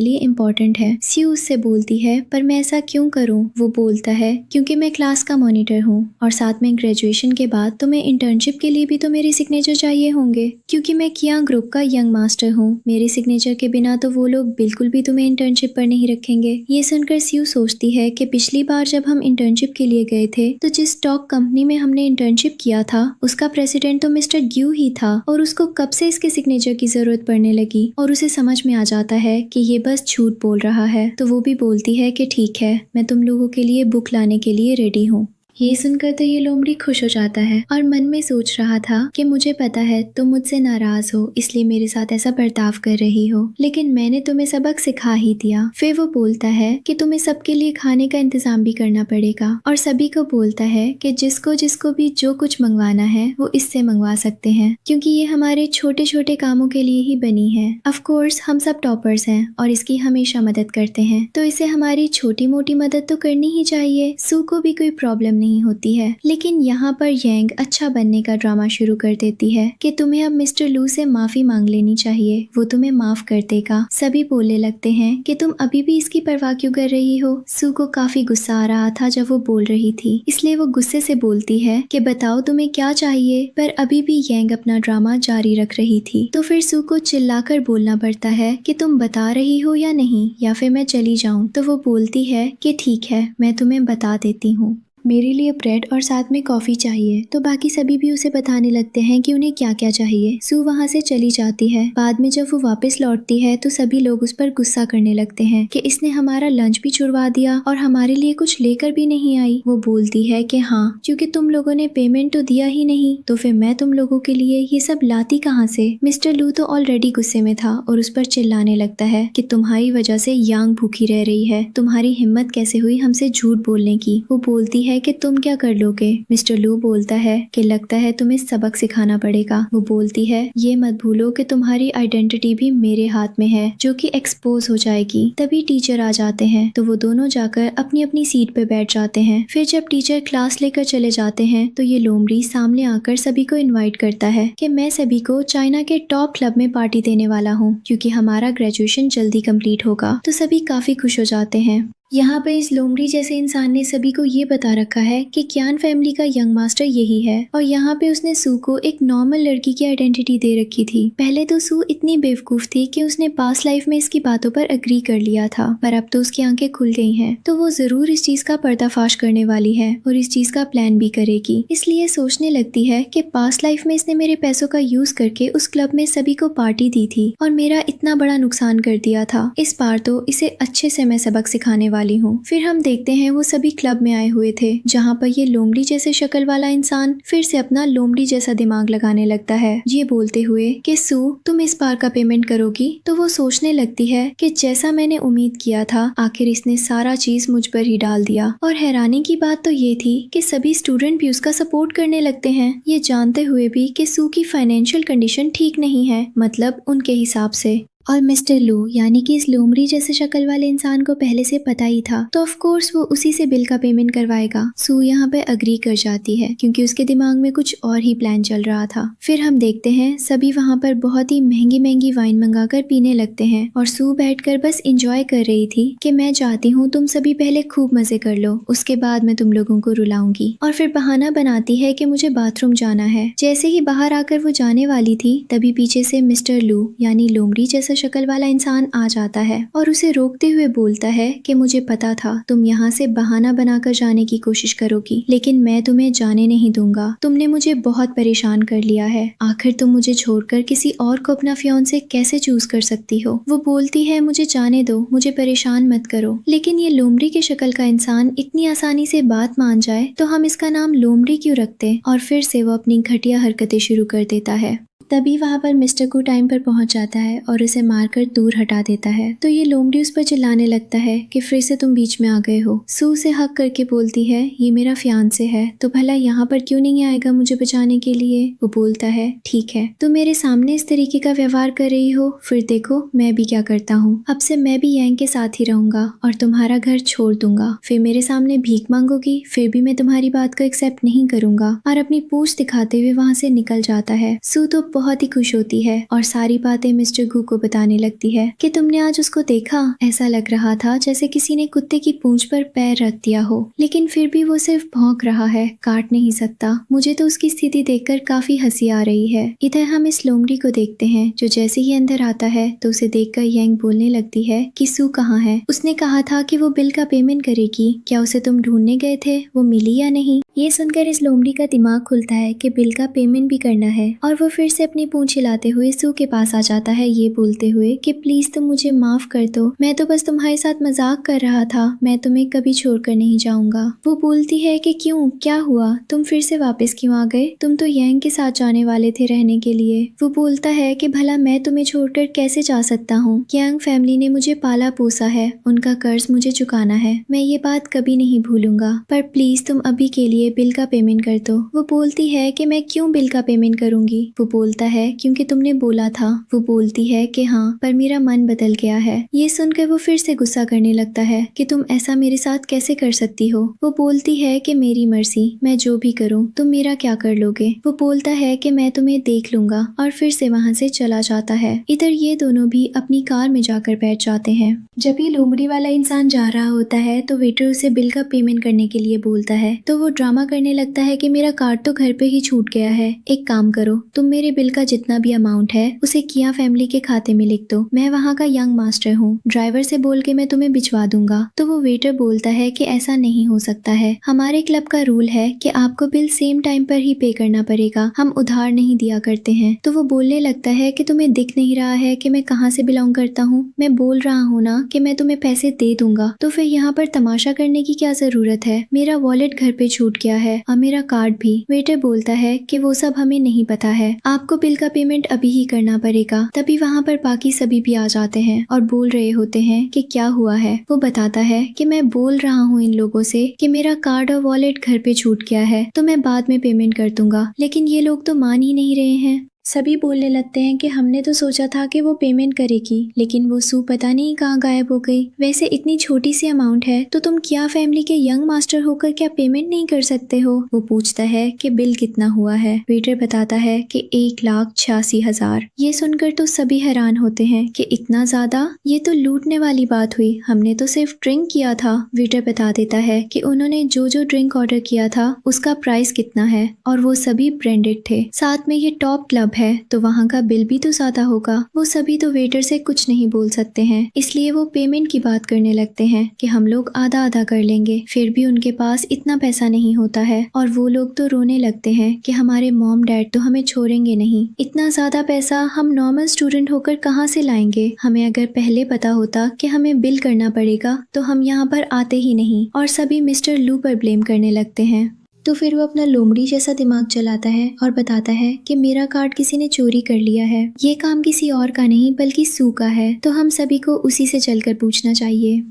लिए इम्पोर्टेंट है। स्यू उससे बोलती है पर मैं ऐसा क्यों करूँ? वो बोलता है क्योंकि मैं क्लास का मॉनिटर हूँ और साथ में ग्रेजुएशन के बाद तुम्हें इंटर्नशिप के लिए भी तो मेरे सिग्नेचर चाहिए होंगे, क्योंकि मैं कियांग ग्रुप का यंग मास्टर हूँ। मेरे सिग्नेचर के बिना तो वो लोग बिल्कुल भी तुम्हें इंटर्नशिप पर नहीं रखेंगे। ये सुनकर स्यू सोचती है कि पिछली बार जब हम इंटर्नशिप के लिए गए थे तो जिस टॉक कंपनी में हमने इंटर्नशिप किया था उसका प्रेसिडेंट तो मिस्टर ग्यू ही था, और उसको कब से इसके सिग्नेचर की जरूरत पड़ने लगी। और उसे समझ में आ जाता है कि ये बस झूठ बोल रहा है, तो वो भी बोलती है कि ठीक है, मैं तुम लोगों के लिए बुक लाने के लिए रेडी हूँ। ये सुनकर तो ये लोमड़ी खुश हो जाता है और मन में सोच रहा था कि मुझे पता है तुम मुझसे नाराज हो, इसलिए मेरे साथ ऐसा बर्ताव कर रही हो, लेकिन मैंने तुम्हें सबक सिखा ही दिया। फिर वो बोलता है कि तुम्हें सबके लिए खाने का इंतजाम भी करना पड़ेगा, और सभी को बोलता है कि जिसको जिसको भी जो कुछ मंगवाना है वो इससे मंगवा सकते हैं, क्योंकि ये हमारे छोटे छोटे कामों के लिए ही बनी है। ऑफ कोर्स हम सब टॉपर्स हैं और इसकी हमेशा मदद करते हैं, तो इसे हमारी छोटी मोटी मदद तो करनी ही चाहिए। सू को भी कोई प्रॉब्लम नहीं होती है, लेकिन यहाँ पर यांग अच्छा बनने का ड्रामा शुरू कर देती है कि तुम्हें अब मिस्टर लू से माफी मांग लेनी चाहिए, वो तुम्हें माफ कर देगा। सभी बोलने लगते हैं कि तुम अभी भी इसकी परवाह क्यों कर रही हो। सू को काफी गुस्सा आ रहा था जब वो बोल रही थी, इसलिए वो गुस्से से बोलती है कि बताओ तुम्हें क्या चाहिए, पर अभी भी यांग अपना ड्रामा जारी रख रही थी। तो फिर सू को चिल्लाकर बोलना पड़ता है कि तुम बता रही हो या नहीं, या फिर मैं चली जाऊं। तो वो बोलती है कि ठीक है, मैं तुम्हें बता देती हूँ, मेरे लिए ब्रेड और साथ में कॉफी चाहिए। तो बाकी सभी भी उसे बताने लगते हैं कि उन्हें क्या क्या चाहिए। सू वहाँ से चली जाती है। बाद में जब वो वापस लौटती है तो सभी लोग उस पर गुस्सा करने लगते हैं कि इसने हमारा लंच भी छुड़वा दिया और हमारे लिए कुछ लेकर भी नहीं आई। वो बोलती है कि हाँ, क्योंकि तुम लोगों ने पेमेंट तो दिया ही नहीं, तो फिर मैं तुम लोगों के लिए ये सब लाती कहाँ से। मिस्टर लू तो ऑलरेडी गुस्से में था और उस पर चिल्लाने लगता है कि तुम्हारी वजह से यांग भूखी रह रही है, तुम्हारी हिम्मत कैसे हुई हमसे झूठ बोलने की। वो बोलती है कि तुम क्या कर लोगे। मिस्टर लू बोलता है कि लगता है तुम्हें सबक सिखाना पड़ेगा। वो बोलती है ये मत भूलो कि तुम्हारी आइडेंटिटी भी मेरे हाथ में है, जो कि एक्सपोज हो जाएगी। तभी टीचर आ जाते हैं तो वो दोनों जाकर अपनी अपनी सीट पे बैठ जाते हैं। फिर जब टीचर क्लास लेकर चले जाते हैं तो ये लोमड़ी सामने आकर सभी को इनवाइट करता है कि मैं सभी को चाइना के टॉप क्लब में पार्टी देने वाला हूँ, क्योंकि हमारा ग्रेजुएशन जल्दी कंप्लीट होगा। तो सभी काफी खुश हो जाते हैं। यहाँ पर इस लोमड़ी जैसे इंसान ने सभी को ये बता रखा है कि क्यान फैमिली का यंग मास्टर यही है, और यहाँ पे उसने सू को एक नॉर्मल लड़की की आइडेंटिटी दे रखी थी। पहले तो सू इतनी बेवकूफ थी कि उसने पास्ट लाइफ में इसकी बातों पर एग्री कर लिया था, पर अब तो उसकी आंखें खुल गई हैं, तो वो जरूर इस चीज का पर्दाफाश करने वाली है और इस चीज का प्लान भी करेगी। इसलिए सोचने लगती है कि पास्ट लाइफ में इसने मेरे पैसों का यूज करके उस क्लब में सभी को पार्टी दी थी और मेरा इतना बड़ा नुकसान कर दिया था। इस बार तो इसे अच्छे से मैं सबक सिखाने वाली हूँ। फिर हम देखते हैं वो सभी क्लब में आए हुए थे, जहाँ पर ये लोमड़ी जैसे शक्ल वाला इंसान फिर से अपना लोमड़ी जैसा दिमाग लगाने लगता है, ये बोलते हुए कि सू तुम इस बार का पेमेंट करोगी। तो वो सोचने लगती है कि जैसा मैंने उम्मीद किया था, आखिर इसने सारा चीज मुझ पर ही डाल दिया। और हैरानी की बात तो ये थी कि सभी स्टूडेंट भी उसका सपोर्ट करने लगते हैं, ये जानते हुए भी कि सू की फाइनेंशियल कंडीशन ठीक नहीं है, मतलब उनके हिसाब से। और मिस्टर लू यानी कि इस लोमड़ी जैसे शक्ल वाले इंसान को पहले से पता ही था, तो ऑफ कोर्स वो उसी से बिल का पेमेंट करवाएगा। सू यहाँ पे अग्री कर जाती है क्योंकि उसके दिमाग में कुछ और ही प्लान चल रहा था। फिर हम देखते हैं सभी वहाँ पर बहुत ही महंगी महंगी वाइन मंगाकर पीने लगते हैं और सू बैठकर बस इंजॉय कर रही थी कि मैं चाहती हूँ तुम सभी पहले खूब मजे कर लो, उसके बाद मैं तुम लोगों को रुलाऊंगी। और फिर बहाना बनाती है कि मुझे बाथरूम जाना है। जैसे ही बाहर आकर वो जाने वाली थी तभी पीछे से मिस्टर लू यानी लोमड़ी जैसा शक्ल वाला इंसान आ जाता है और उसे रोकते हुए बोलता है कि मुझे पता था तुम यहाँ से बहाना बनाकर जाने की कोशिश करोगी, लेकिन मैं तुम्हें जाने नहीं दूंगा। तुमने मुझे बहुत परेशान कर लिया है। आखिर तुम मुझे छोड़कर किसी और को अपना फियांसे कैसे चूज कर सकती हो। वो बोलती है मुझे जाने दो, मुझे परेशान मत करो। लेकिन ये लोमड़ी के शक्ल का इंसान इतनी आसानी से बात मान जाए तो हम इसका नाम लोमड़ी क्यों रखते। और फिर से वो अपनी घटिया हरकतें शुरू कर देता है। तभी वहाँ पर मिस्टर कू टाइम पर पहुंच जाता है और उसे मारकर दूर हटा देता है। तो ये लोमड़ी उस पर चिल्लाने लगता है कि फिर से तुम बीच में आ गए हो। सू से हक करके बोलती है ये मेरा फियांसे है तो भला यहाँ पर क्यों नहीं आएगा मुझे बचाने के लिए। वो बोलता है ठीक है, तुम मेरे सामने इस तरीके का व्यवहार कर रही हो, फिर देखो मैं भी क्या करता हूँ। अब से मैं भी यांग के साथ ही रहूंगा और तुम्हारा घर छोड़ दूंगा। फिर मेरे सामने भीख मांगोगी, फिर भी मैं तुम्हारी बात को एक्सेप्ट नहीं करूंगा। और अपनी पूंछ दिखाते हुए वहाँ से निकल जाता है। सू तो बहुत ही खुश होती है और सारी बातें मिस्टर गू को बताने लगती है कि तुमने आज उसको देखा, ऐसा लग रहा था जैसे किसी ने कुत्ते की पूंछ पर पैर रख दिया हो, लेकिन फिर भी वो सिर्फ भौंक रहा है, काट नहीं सकता। मुझे तो उसकी स्थिति देखकर काफी हंसी आ रही है। इधर हम इस लोमड़ी को देखते हैं जो जैसे ही अंदर आता है तो उसे देखकर यांग बोलने लगती है कि सू कहाँ है। उसने कहा था कि वो बिल का पेमेंट करेगी, क्या उसे तुम ढूंढने गए थे, वो मिली या नहीं। ये सुनकर इस लोमड़ी का दिमाग खुलता है कि बिल का पेमेंट भी करना है और वो फिर से अपनी पूंछ हिलाते हुए सू के पास आ जाता है ये बोलते हुए कि प्लीज तुम मुझे माफ कर दो, मैं तो बस तुम्हारे साथ मजाक कर रहा था, मैं तुम्हें कभी छोड़कर नहीं जाऊंगा। वो बोलती है कि क्यों, क्या हुआ, तुम फिर से वापस क्यों आ गए, तुम तो यांग के साथ जाने वाले थे रहने के लिए। वो बोलता है कि भला मैं तुम्हें छोड़कर कैसे जा सकता हूँ, यांग फैमिली ने मुझे पाला पोसा है, उनका कर्ज मुझे चुकाना है, मैं ये बात कभी नहीं भूलूंगा, पर प्लीज तुम अभी के लिए बिल का पेमेंट कर दो। वो बोलती है कि मैं क्यों बिल का पेमेंट करूंगी। वो बोलता है क्योंकि तुमने बोला था। वो बोलती है कि हाँ, पर मेरा मन बदल गया है। ये सुनकर वो फिर से गुस्सा करने लगता है कि तुम ऐसा मेरे साथ कैसे कर सकती हो। वो बोलती है कि मेरी मर्जी, मैं जो भी करूँ तुम मेरा क्या कर लोगे। वो बोलता है कि मैं तुम्हें देख लूंगा और फिर से वहाँ से चला जाता है। इधर ये दोनों भी अपनी कार में जाकर बैठ जाते हैं। जब ये लोमड़ी वाला इंसान जा रहा होता है तो वेटर उसे बिल का पेमेंट करने के लिए बोलता है, तो वो ड्रामा करने लगता है कि मेरा कार्ड तो घर पे ही छूट गया है, एक काम करो तुम मेरे बिल का जितना भी अमाउंट है उसे किया फैमिली के खाते में लिख दो, मैं वहाँ का यंग मास्टर हूँ, ड्राइवर से बोल के मैं तुम्हें भिजवा दूंगा। तो वो वेटर बोलता है कि ऐसा नहीं हो सकता है, हमारे क्लब का रूल है कि आपको बिल सेम टाइम पर ही पे करना पड़ेगा, हम उधार नहीं दिया करते हैं। तो वो बोलने लगता है कि तुम्हें दिख नहीं रहा है कि मैं कहाँ से बिलोंग करता हूँ, मैं बोल रहा हूँ ना कि मैं तुम्हें पैसे दे दूंगा, तो फिर यहाँ पर तमाशा करने की क्या जरूरत है, मेरा वॉलेट घर पे छूट गया है और मेरा कार्ड भी। वेटर बोलता है कि वो सब हमें नहीं पता है, आपको बिल का पेमेंट अभी ही करना पड़ेगा। तभी वहाँ पर बाकी सभी भी आ जाते हैं और बोल रहे होते हैं कि क्या हुआ है। वो बताता है कि मैं बोल रहा हूँ इन लोगों से कि मेरा कार्ड और वॉलेट घर पे छूट गया है, तो मैं बाद में पेमेंट कर दूंगा, लेकिन ये लोग तो मान ही नहीं रहे हैं। सभी बोलने लगते हैं कि हमने तो सोचा था कि वो पेमेंट करेगी, लेकिन वो सू पता नहीं कहाँ गायब हो गई। वैसे इतनी छोटी सी अमाउंट है तो तुम क्या फैमिली के यंग मास्टर होकर क्या पेमेंट नहीं कर सकते हो। वो पूछता है कि बिल कितना हुआ है। वेटर बताता है कि 1,86,000। ये सुनकर तो सभी हैरान होते हैं कि इतना ज्यादा, ये तो लूटने वाली बात हुई, हमने तो सिर्फ ड्रिंक किया था। वेटर बता देता है कि उन्होंने जो जो ड्रिंक ऑर्डर किया था उसका प्राइस कितना है और वो सभी ब्रांडेड थे, साथ में ये टॉप क्लब है तो वहाँ का बिल भी तो ज्यादा होगा। वो सभी तो वेटर से कुछ नहीं बोल सकते हैं, इसलिए वो पेमेंट की बात करने लगते हैं कि हम लोग आधा आधा कर लेंगे। फिर भी उनके पास इतना पैसा नहीं होता है और वो लोग तो रोने लगते हैं कि हमारे मॉम डैड तो हमें छोड़ेंगे नहीं, इतना ज्यादा पैसा हम नॉर्मल स्टूडेंट होकर कहाँ से लाएंगे। हमें अगर पहले पता होता कि हमें बिल करना पड़ेगा तो हम यहाँ पर आते ही नहीं। और सभी मिस्टर लू पर ब्लेम करने लगते हैं। तो फिर वो अपना लोमड़ी जैसा दिमाग चलाता है और बताता है कि मेरा कार्ड किसी ने चोरी कर लिया है, ये काम किसी और का नहीं बल्कि सू का है, तो हम सभी को उसी से चलकर पूछना चाहिए।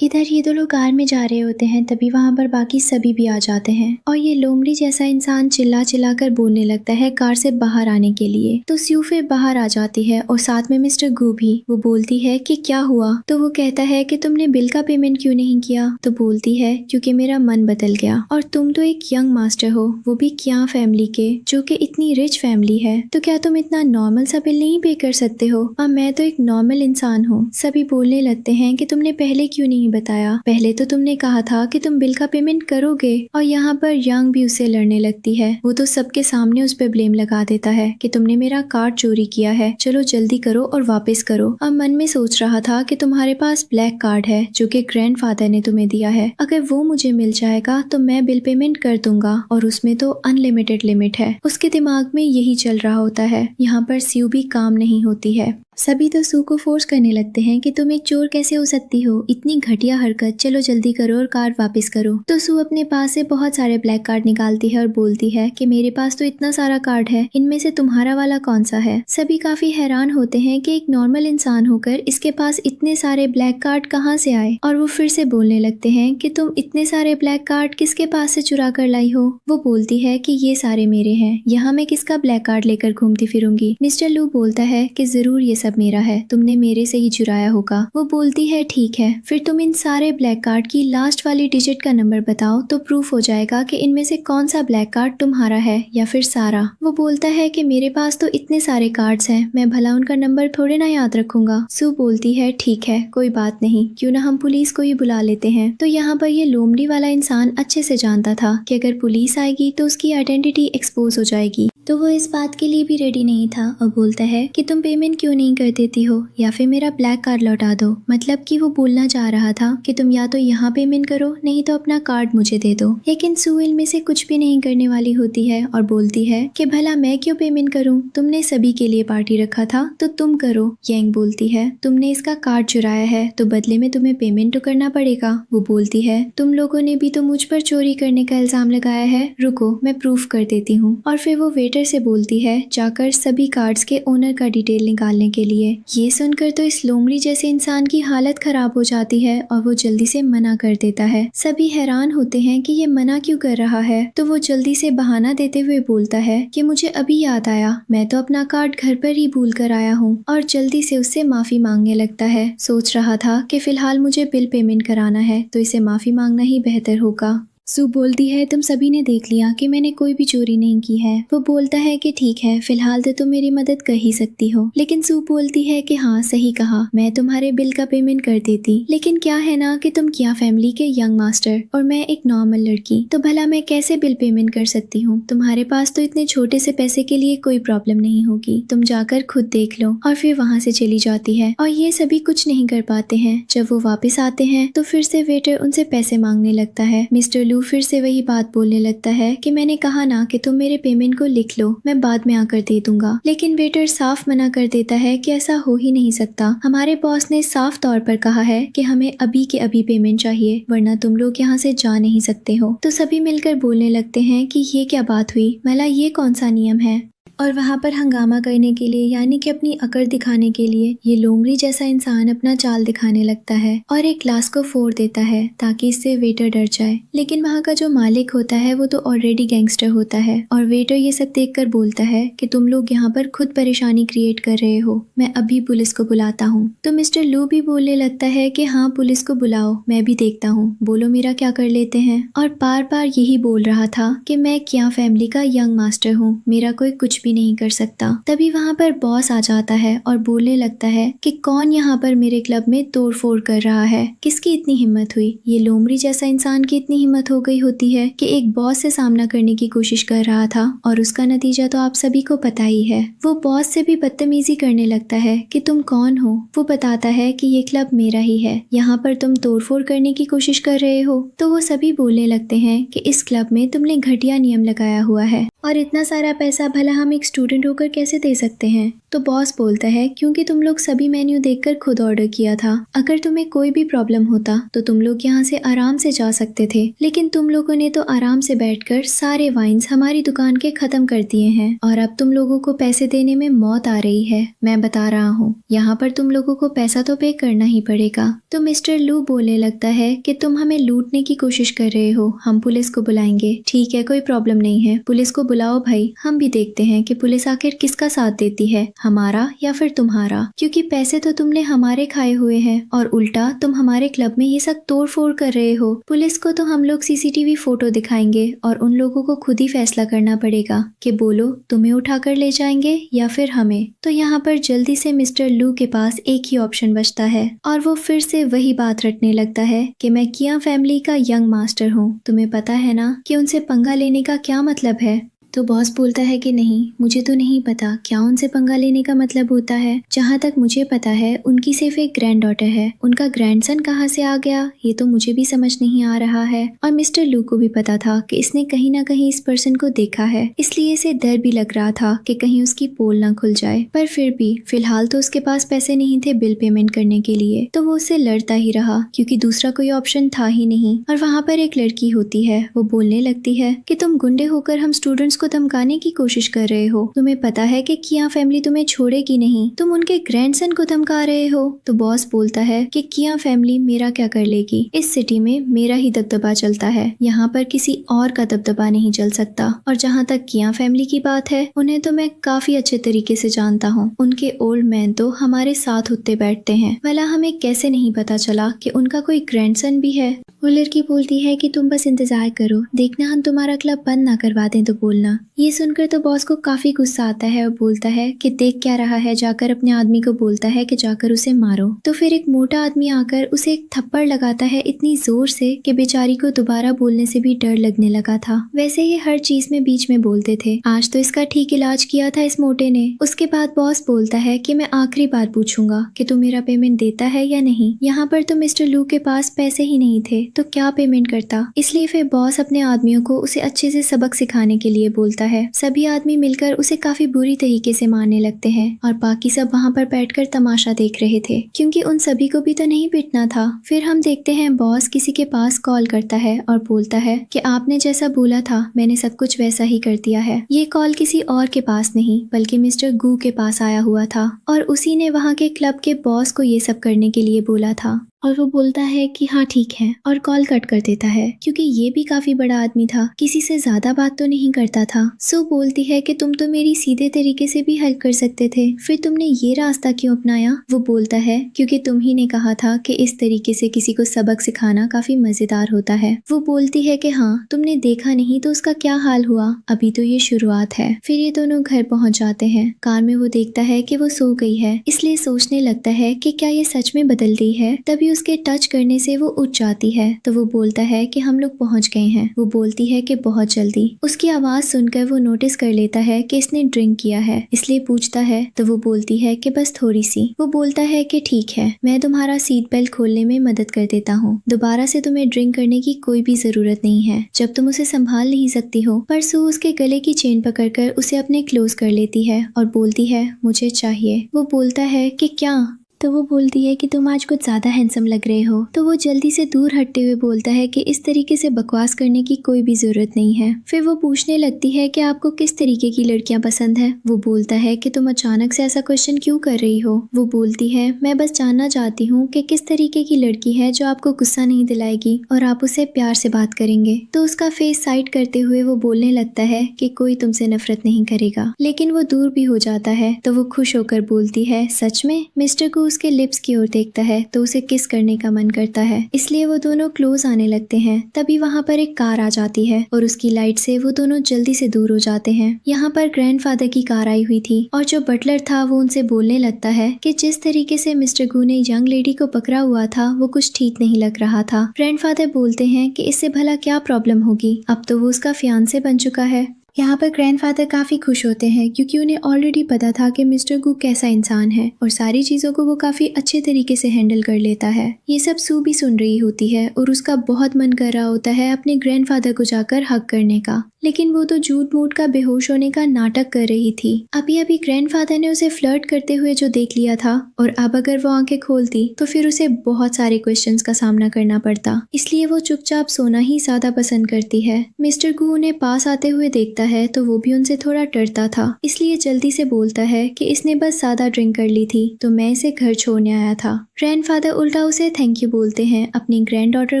इधर ये दो लोग कार में जा रहे होते हैं, तभी वहाँ पर बाकी सभी भी आ जाते हैं और ये लोमड़ी जैसा इंसान चिल्ला चिल्ला कर बोलने लगता है कार से बाहर आने के लिए। तो स्यूफे बाहर आ जाती है और साथ में मिस्टर गू भी। वो बोलती है कि क्या हुआ? तो वो कहता है कि तुमने बिल का पेमेंट क्यों नहीं किया? तो बोलती है क्योंकि मेरा मन बदल गया और तुम तो एक यंग मास्टर हो, वो भी क्या फैमिली के, जो कि इतनी रिच फैमिली है। तो क्या तुम इतना नॉर्मल सा बिल नहीं पे कर सकते हो? और मैं तो एक नॉर्मल इंसान हूँ। सभी बोलने लगते हैं कि तुमने पहले क्यों नहीं बताया? पहले तो तुमने कहा था कि तुम बिल का पेमेंट करोगे। और यहाँ पर यंग भी उससे लड़ने लगती है। वो तो सबके सामने उस पर ब्लेम लगा देता है कि तुमने मेरा कार्ड चोरी किया है, चलो जल्दी करो और वापस करो। अब मन में सोच रहा था कि तुम्हारे पास ब्लैक कार्ड है जो कि ग्रैंडफादर ने तुम्हें दिया है, अगर वो मुझे मिल जाएगा तो मैं बिल पेमेंट कर दूंगा और उसमें तो अनलिमिटेड लिमिट है। उसके दिमाग में यही चल रहा होता है। यहाँ पर स्यू भी काम नहीं होती है। सभी तो सू को फोर्स करने लगते हैं कि तुम एक चोर कैसे हो सकती हो, इतनी घटिया हरकत, चलो जल्दी करो और कार्ड वापस करो। तो सू अपने पास से बहुत सारे ब्लैक कार्ड निकालती है और बोलती है कि मेरे पास तो इतना सारा कार्ड है, इनमें से तुम्हारा वाला कौन सा है? सभी काफी हैरान होते हैं कि एक नॉर्मल इंसान होकर इसके पास इतने सारे ब्लैक कार्ड कहाँ से आए। और वो फिर से बोलने लगते हैं कि तुम इतने सारे ब्लैक कार्ड किसके पास से चुरा कर लाई हो? वो बोलती है कि ये सारे मेरे हैं, यहाँ मैं किसका ब्लैक कार्ड लेकर घूमती फिरूंगी। मिस्टर लू बोलता है कि जरूर ये सब मेरा है, तुमने मेरे से ही चुराया होगा। वो बोलती है ठीक है, फिर तुम इन सारे ब्लैक कार्ड की लास्ट वाली डिजिट का नंबर बताओ तो प्रूफ हो जाएगा कि इनमें से कौन सा ब्लैक कार्ड तुम्हारा है या फिर सारा। वो बोलता है कि मेरे पास तो इतने सारे कार्ड्स हैं, मैं भला उनका नंबर थोड़े ना याद रखूंगा। सू बोलती है ठीक है, कोई बात नहीं, क्यों ना हम पुलिस को ही बुला लेते हैं। तो यहाँ पर ये लोमड़ी वाला इंसान अच्छे से जानता था कि अगर पुलिस आएगी तो उसकी आइडेंटिटी एक्सपोज हो जाएगी, तो वो इस बात के लिए भी रेडी नहीं था और बोलता है कि तुम पेमेंट क्यों नहीं कर देती हो या फिर मेरा ब्लैक कार्ड लौटा दो। मतलब कि वो बोलना चाह रहा था कि तुम या तो यहाँ पेमेंट करो नहीं तो अपना कार्ड मुझे दे दो। लेकिन सू इनमें से कुछ भी नहीं करने वाली होती है और बोलती है कि भला मैं क्यों पेमेंट करूँ, तुमने सभी के लिए पार्टी रखा था तो तुम करो। यंग बोलती है तुमने इसका कार्ड चुराया है तो बदले में तुम्हें पेमेंट तो करना पड़ेगा। वो बोलती है तुम लोगों ने भी तो मुझ पर चोरी करने का इल्जाम लगाया है, रुको मैं प्रूफ कर देती हूँ। और फिर वो वेटर से बोलती है जाकर सभी कार्ड्स के ओनर का डिटेल निकालने के लिए। ये सुनकर तो इस लोमड़ी जैसे इंसान की हालत खराब हो जाती है और वो जल्दी से मना कर देता है। सभी हैरान होते हैं कि ये मना क्यों कर रहा है। तो वो जल्दी से बहाना देते हुए बोलता है कि मुझे अभी याद आया, मैं तो अपना कार्ड घर पर ही भूल कर आया हूँ, और जल्दी से उससे माफी मांगने लगता है। सोच रहा था कि फिलहाल मुझे बिल पेमेंट कराना है तो इसे माफी मांगना ही बेहतर होगा। सू बोलती है तुम सभी ने देख लिया कि मैंने कोई भी चोरी नहीं की है। वो बोलता है कि ठीक है, फिलहाल तो तुम मेरी मदद कर ही सकती हो। लेकिन सू बोलती है कि हाँ सही कहा, मैं तुम्हारे बिल का पेमेंट कर देती, लेकिन क्या है ना कि तुम किया फैमिली के यंग मास्टर और मैं एक नॉर्मल लड़की, तो भला मैं कैसे बिल पेमेंट कर सकती हूँ? तुम्हारे पास तो इतने छोटे से पैसे के लिए कोई प्रॉब्लम नहीं होगी, तुम जाकर खुद देख लो। और फिर वहाँ से चली जाती है और ये सभी कुछ नहीं कर पाते हैं। जब वो वापस आते हैं तो फिर से वेटर उनसे पैसे मांगने लगता है। मिस्टर फिर से वही बात बोलने लगता है कि मैंने कहा ना कि तुम मेरे पेमेंट को लिख लो, मैं बाद में आकर दे दूंगा। लेकिन वेटर साफ मना कर देता है कि ऐसा हो ही नहीं सकता, हमारे बॉस ने साफ तौर पर कहा है कि हमें अभी के अभी पेमेंट चाहिए, वरना तुम लोग यहाँ से जा नहीं सकते हो। तो सभी मिलकर बोलने लगते हैं कि ये क्या बात हुई, भला ये कौन सा नियम है। और वहाँ पर हंगामा करने के लिए यानी कि अपनी अकड़ दिखाने के लिए ये लोमड़ी जैसा इंसान अपना चाल दिखाने लगता है और एक ग्लास को फोड़ देता है ताकि इससे वेटर डर जाए। लेकिन वहाँ का जो मालिक होता है वो तो ऑलरेडी गैंगस्टर होता है और वेटर ये सब देखकर बोलता है कि तुम लोग यहाँ पर खुद परेशानी क्रिएट कर रहे हो, मैं अभी पुलिस को बुलाता हूँ। तो मिस्टर लू भी बोलने लगता है कि हाँ पुलिस को बुलाओ, मैं भी देखता हूँ, बोलो मेरा क्या कर लेते हैं। और बार बार यही बोल रहा था कि मैं क्या फैमिली का यंग मास्टर हूँ, मेरा कोई कुछ भी नहीं कर सकता। तभी वहाँ पर बॉस आ जाता है और बोलने लगता है कि कौन यहाँ पर मेरे क्लब में तोड़फोड़ कर रहा है, किसकी इतनी हिम्मत हुई। ये लोमड़ी जैसा इंसान की इतनी हिम्मत हो गई होती है कि एक बॉस से सामना करने की कोशिश कर रहा था और उसका नतीजा तो आप सभी को पता ही है। वो बॉस से भी बदतमीजी करने लगता है कि तुम कौन हो। वो बताता है कि ये क्लब मेरा ही है, यहाँ पर तुम तोड़फोड़ करने की कोशिश कर रहे हो। तो वो सभी बोलने लगते हैं कि इस क्लब में तुमने घटिया नियम लगाया हुआ है और इतना सारा पैसा भला हम एक स्टूडेंट होकर कैसे दे सकते हैं। तो तो बॉस बोलता है क्योंकि तुम लोग सभी मेन्यू देखकर खुद ऑर्डर किया था। अगर तुम्हें कोई भी प्रॉब्लम होता तो तुम लोग यहाँ से आराम से जा सकते थे, लेकिन तुम लोगों ने तो आराम से बैठकर सारे वाइन्स हमारी दुकान के खत्म कर दिए हैं और अब तुम लोगों को पैसे देने में मौत आ रही है। मैं बता रहा हूँ, यहाँ पर तुम लोगों को पैसा तो पे करना ही पड़ेगा। तो मिस्टर लू बोलने लगता है कि तुम हमें लूटने की कोशिश कर रहे हो, हम पुलिस को बुलाएंगे। ठीक है, कोई प्रॉब्लम नहीं है, पुलिस को बुलाओ भाई, हम भी देखते हैं कि पुलिस आखिर किसका साथ देती है, हमारा या फिर तुम्हारा, क्योंकि पैसे तो तुमने हमारे खाए हुए हैं और उल्टा तुम हमारे क्लब में ये सब तोड़ फोड़ कर रहे हो। पुलिस को तो हम लोग सीसीटीवी फोटो दिखाएंगे और उन लोगों को खुद ही फैसला करना पड़ेगा कि बोलो तुम्हें उठाकर ले जाएंगे या फिर हमें। तो यहाँ पर जल्दी से मिस्टर लू के पास एक ही ऑप्शन बचता है और वो फिर से वही बात रटने लगता है कि मैं किया फैमिली का यंग मास्टर हूँ, तुम्हें पता है ना कि उनसे पंगा लेने का क्या मतलब है। तो बॉस बोलता है कि नहीं, मुझे तो नहीं पता क्या उनसे पंगा लेने का मतलब होता है। जहाँ तक मुझे पता है उनकी सिर्फ एक ग्रैंड डॉटर है, उनका ग्रैंडसन कहाँ से आ गया ये तो मुझे भी समझ नहीं आ रहा है। और मिस्टर लू को भी पता था कि इसने कहीं ना कहीं इस पर्सन को देखा है, इसलिए इसे डर भी लग रहा था कि कहीं उसकी पोल ना खुल जाए। पर फिर भी फिलहाल तो उसके पास पैसे नहीं थे बिल पेमेंट करने के लिए, तो वो उससे लड़ता ही रहा क्योंकि दूसरा कोई ऑप्शन था ही नहीं। और वहाँ पर एक लड़की होती है, वो बोलने लगती है कि तुम गुंडे होकर हम स्टूडेंट्स को धमकाने की कोशिश कर रहे हो, तुम्हें पता है कि किया फैमिली तुम्हें छोड़ेगी नहीं, तुम उनके ग्रैंडसन को धमका रहे हो। तो बॉस बोलता है कि किया फैमिली मेरा क्या कर लेगी, इस सिटी में मेरा ही दबदबा चलता है, यहाँ पर किसी और का दबदबा नहीं चल सकता। और जहाँ तक किया फैमिली की बात है, उन्हें तो मैं काफी अच्छे तरीके से जानता हूँ, उनके ओल्ड मैन तो हमारे साथ उठते बैठते हैं, भला हमें कैसे नहीं पता चला कि उनका कोई ग्रैंडसन भी है। वो लड़की बोलती है कि तुम बस इंतजार करो, देखना हम तुम्हारा क्लब बंद ना करवा दें तो बोलना। ये सुनकर तो बॉस को काफी गुस्सा आता है और बोलता है कि देख क्या रहा है, जाकर अपने आदमी को बोलता है कि जाकर उसे मारो। तो फिर एक मोटा आदमी आकर उसे एक थप्पड़ लगाता है इतनी जोर से कि बेचारी को दोबारा बोलने से भी डर लगने लगा था। वैसे ये हर चीज में बीच में बोलते थे, आज तो इसका ठीक इलाज किया था इस मोटे ने। उसके बाद बॉस बोलता है कि मैं आखिरी बार पूछूंगा कि तू मेरा पेमेंट देता है या नहीं। यहाँ पर तो मिस्टर लू के पास पैसे ही नहीं थे तो क्या पेमेंट करता, इसलिए फिर बॉस अपने आदमियों को उसे अच्छे से सबक सिखाने के लिए बोलता है। सभी आदमी मिलकर उसे काफी बुरी तरीके से मारने लगते हैं और बाकी सब वहाँ पर बैठकर तमाशा देख रहे थे क्योंकि उन सभी को भी तो नहीं पिटना था। फिर हम देखते हैं बॉस किसी के पास कॉल करता है और बोलता है कि आपने जैसा बोला था मैंने सब कुछ वैसा ही कर दिया है। ये कॉल किसी और के पास नहीं बल्कि मिस्टर गू के पास आया हुआ था और उसी ने वहाँ के क्लब के बॉस को ये सब करने के लिए बोला था। और वो बोलता है कि हाँ ठीक है और कॉल कट कर देता है क्योंकि ये भी काफी बड़ा आदमी था, किसी से ज्यादा बात तो नहीं करता था। सो बोलती है कि तुम तो मेरी सीधे तरीके से भी हेल्प कर सकते थे, फिर तुमने ये रास्ता क्यों अपनाया। वो बोलता है क्योंकि तुम ही ने कहा था कि इस तरीके से किसी को सबक सिखाना काफी मजेदार होता है। वो बोलती है कि हाँ तुमने देखा नहीं तो उसका क्या हाल हुआ, अभी तो ये शुरुआत है। फिर ये दोनों घर पहुंच जाते हैं। कार में वो देखता है कि वो सो गई है, इसलिए सोचने लगता है कि क्या ये सच में बदल गई है। तभी उसके टच करने से वो उठ जाती है तो वो बोलता है कि हम लोग पहुंच गए हैं। वो बोलती है कि बहुत जल्दी। उसकी आवाज सुनकर वो नोटिस कर लेता है कि इसने ड्रिंक किया है, इसलिए पूछता है तो वो बोलती है कि बस थोड़ी सी। वो बोलता है कि ठीक है मैं तुम्हारा सीट बेल्ट खोलने में मदद कर देता हूँ, दोबारा से तुम्हें ड्रिंक करने की कोई भी जरूरत नहीं है जब तुम उसे संभाल नहीं सकती हो। पर सू उसके गले की चेन पकड़कर उसे अपने क्लोज कर लेती है और बोलती है मुझे चाहिए। वो बोलता है कि क्या, तो वो बोलती है कि तुम आज कुछ ज्यादा हैंडसम लग रहे हो। तो वो जल्दी से दूर हटते हुए बोलता है कि इस तरीके से बकवास करने की कोई भी जरूरत नहीं है। फिर वो पूछने लगती है कि आपको किस तरीके की लड़कियां पसंद है। वो बोलता है कि तुम अचानक से ऐसा क्वेश्चन क्यों कर रही हो। वो बोलती है मैं बस जानना चाहती हूँ कि किस तरीके की लड़की है जो आपको गुस्सा नहीं दिलाएगी और आप उसे प्यार से बात करेंगे। तो उसका फेस साइड करते हुए वो बोलने लगता है कि कोई तुमसे नफरत नहीं करेगा। लेकिन वो दूर भी हो जाता है तो वो खुश होकर बोलती है सच में। मिस्टर को उसके लिप्स की ओर देखता है तो उसे किस करने का मन करता है, इसलिए वो दोनों क्लोज आने लगते हैं। तभी वहाँ पर एक कार आ जाती है और उसकी लाइट से वो दोनों जल्दी से दूर हो जाते हैं। यहाँ पर ग्रैंडफादर की कार आई हुई थी और जो बटलर था वो उनसे बोलने लगता है कि जिस तरीके से मिस्टर गू ने यंग लेडी को पकड़ा हुआ था वो कुछ ठीक नहीं लग रहा था। ग्रैंडफादर बोलते हैं कि इससे भला क्या प्रॉब्लम होगी, अब तो वो उसका फियांसे बन चुका है। यहाँ पर ग्रैंडफादर काफी खुश होते हैं क्योंकि उन्हें ऑलरेडी पता था कि मिस्टर गू कैसा इंसान है और सारी चीजों को वो काफी अच्छे तरीके से हैंडल कर लेता है। ये सब सू भी सुन रही होती है और उसका बहुत मन कर रहा होता है अपने ग्रैंडफादर को जाकर हग करने का, लेकिन वो तो झूठ मूठ का बेहोश होने का नाटक कर रही थी। अभी अभी ग्रैंडफादर ने उसे फ्लर्ट करते हुए जो देख लिया था और अब अगर वो आंखें खोलती तो फिर उसे बहुत सारे क्वेश्चंस का सामना करना पड़ता, इसलिए वो चुपचाप सोना ही ज्यादा पसंद करती है। मिस्टर गू उन्हें पास आते हुए देखता है तो वो भी उनसे थोड़ा डरता था, इसलिए जल्दी से बोलता है कि इसने बस ज्यादा ड्रिंक कर ली थी तो मैं इसे घर छोड़ने आया था। ग्रैंडफादर उल्टा उसे थैंक यू बोलते हैं अपनी ग्रैंड डॉटर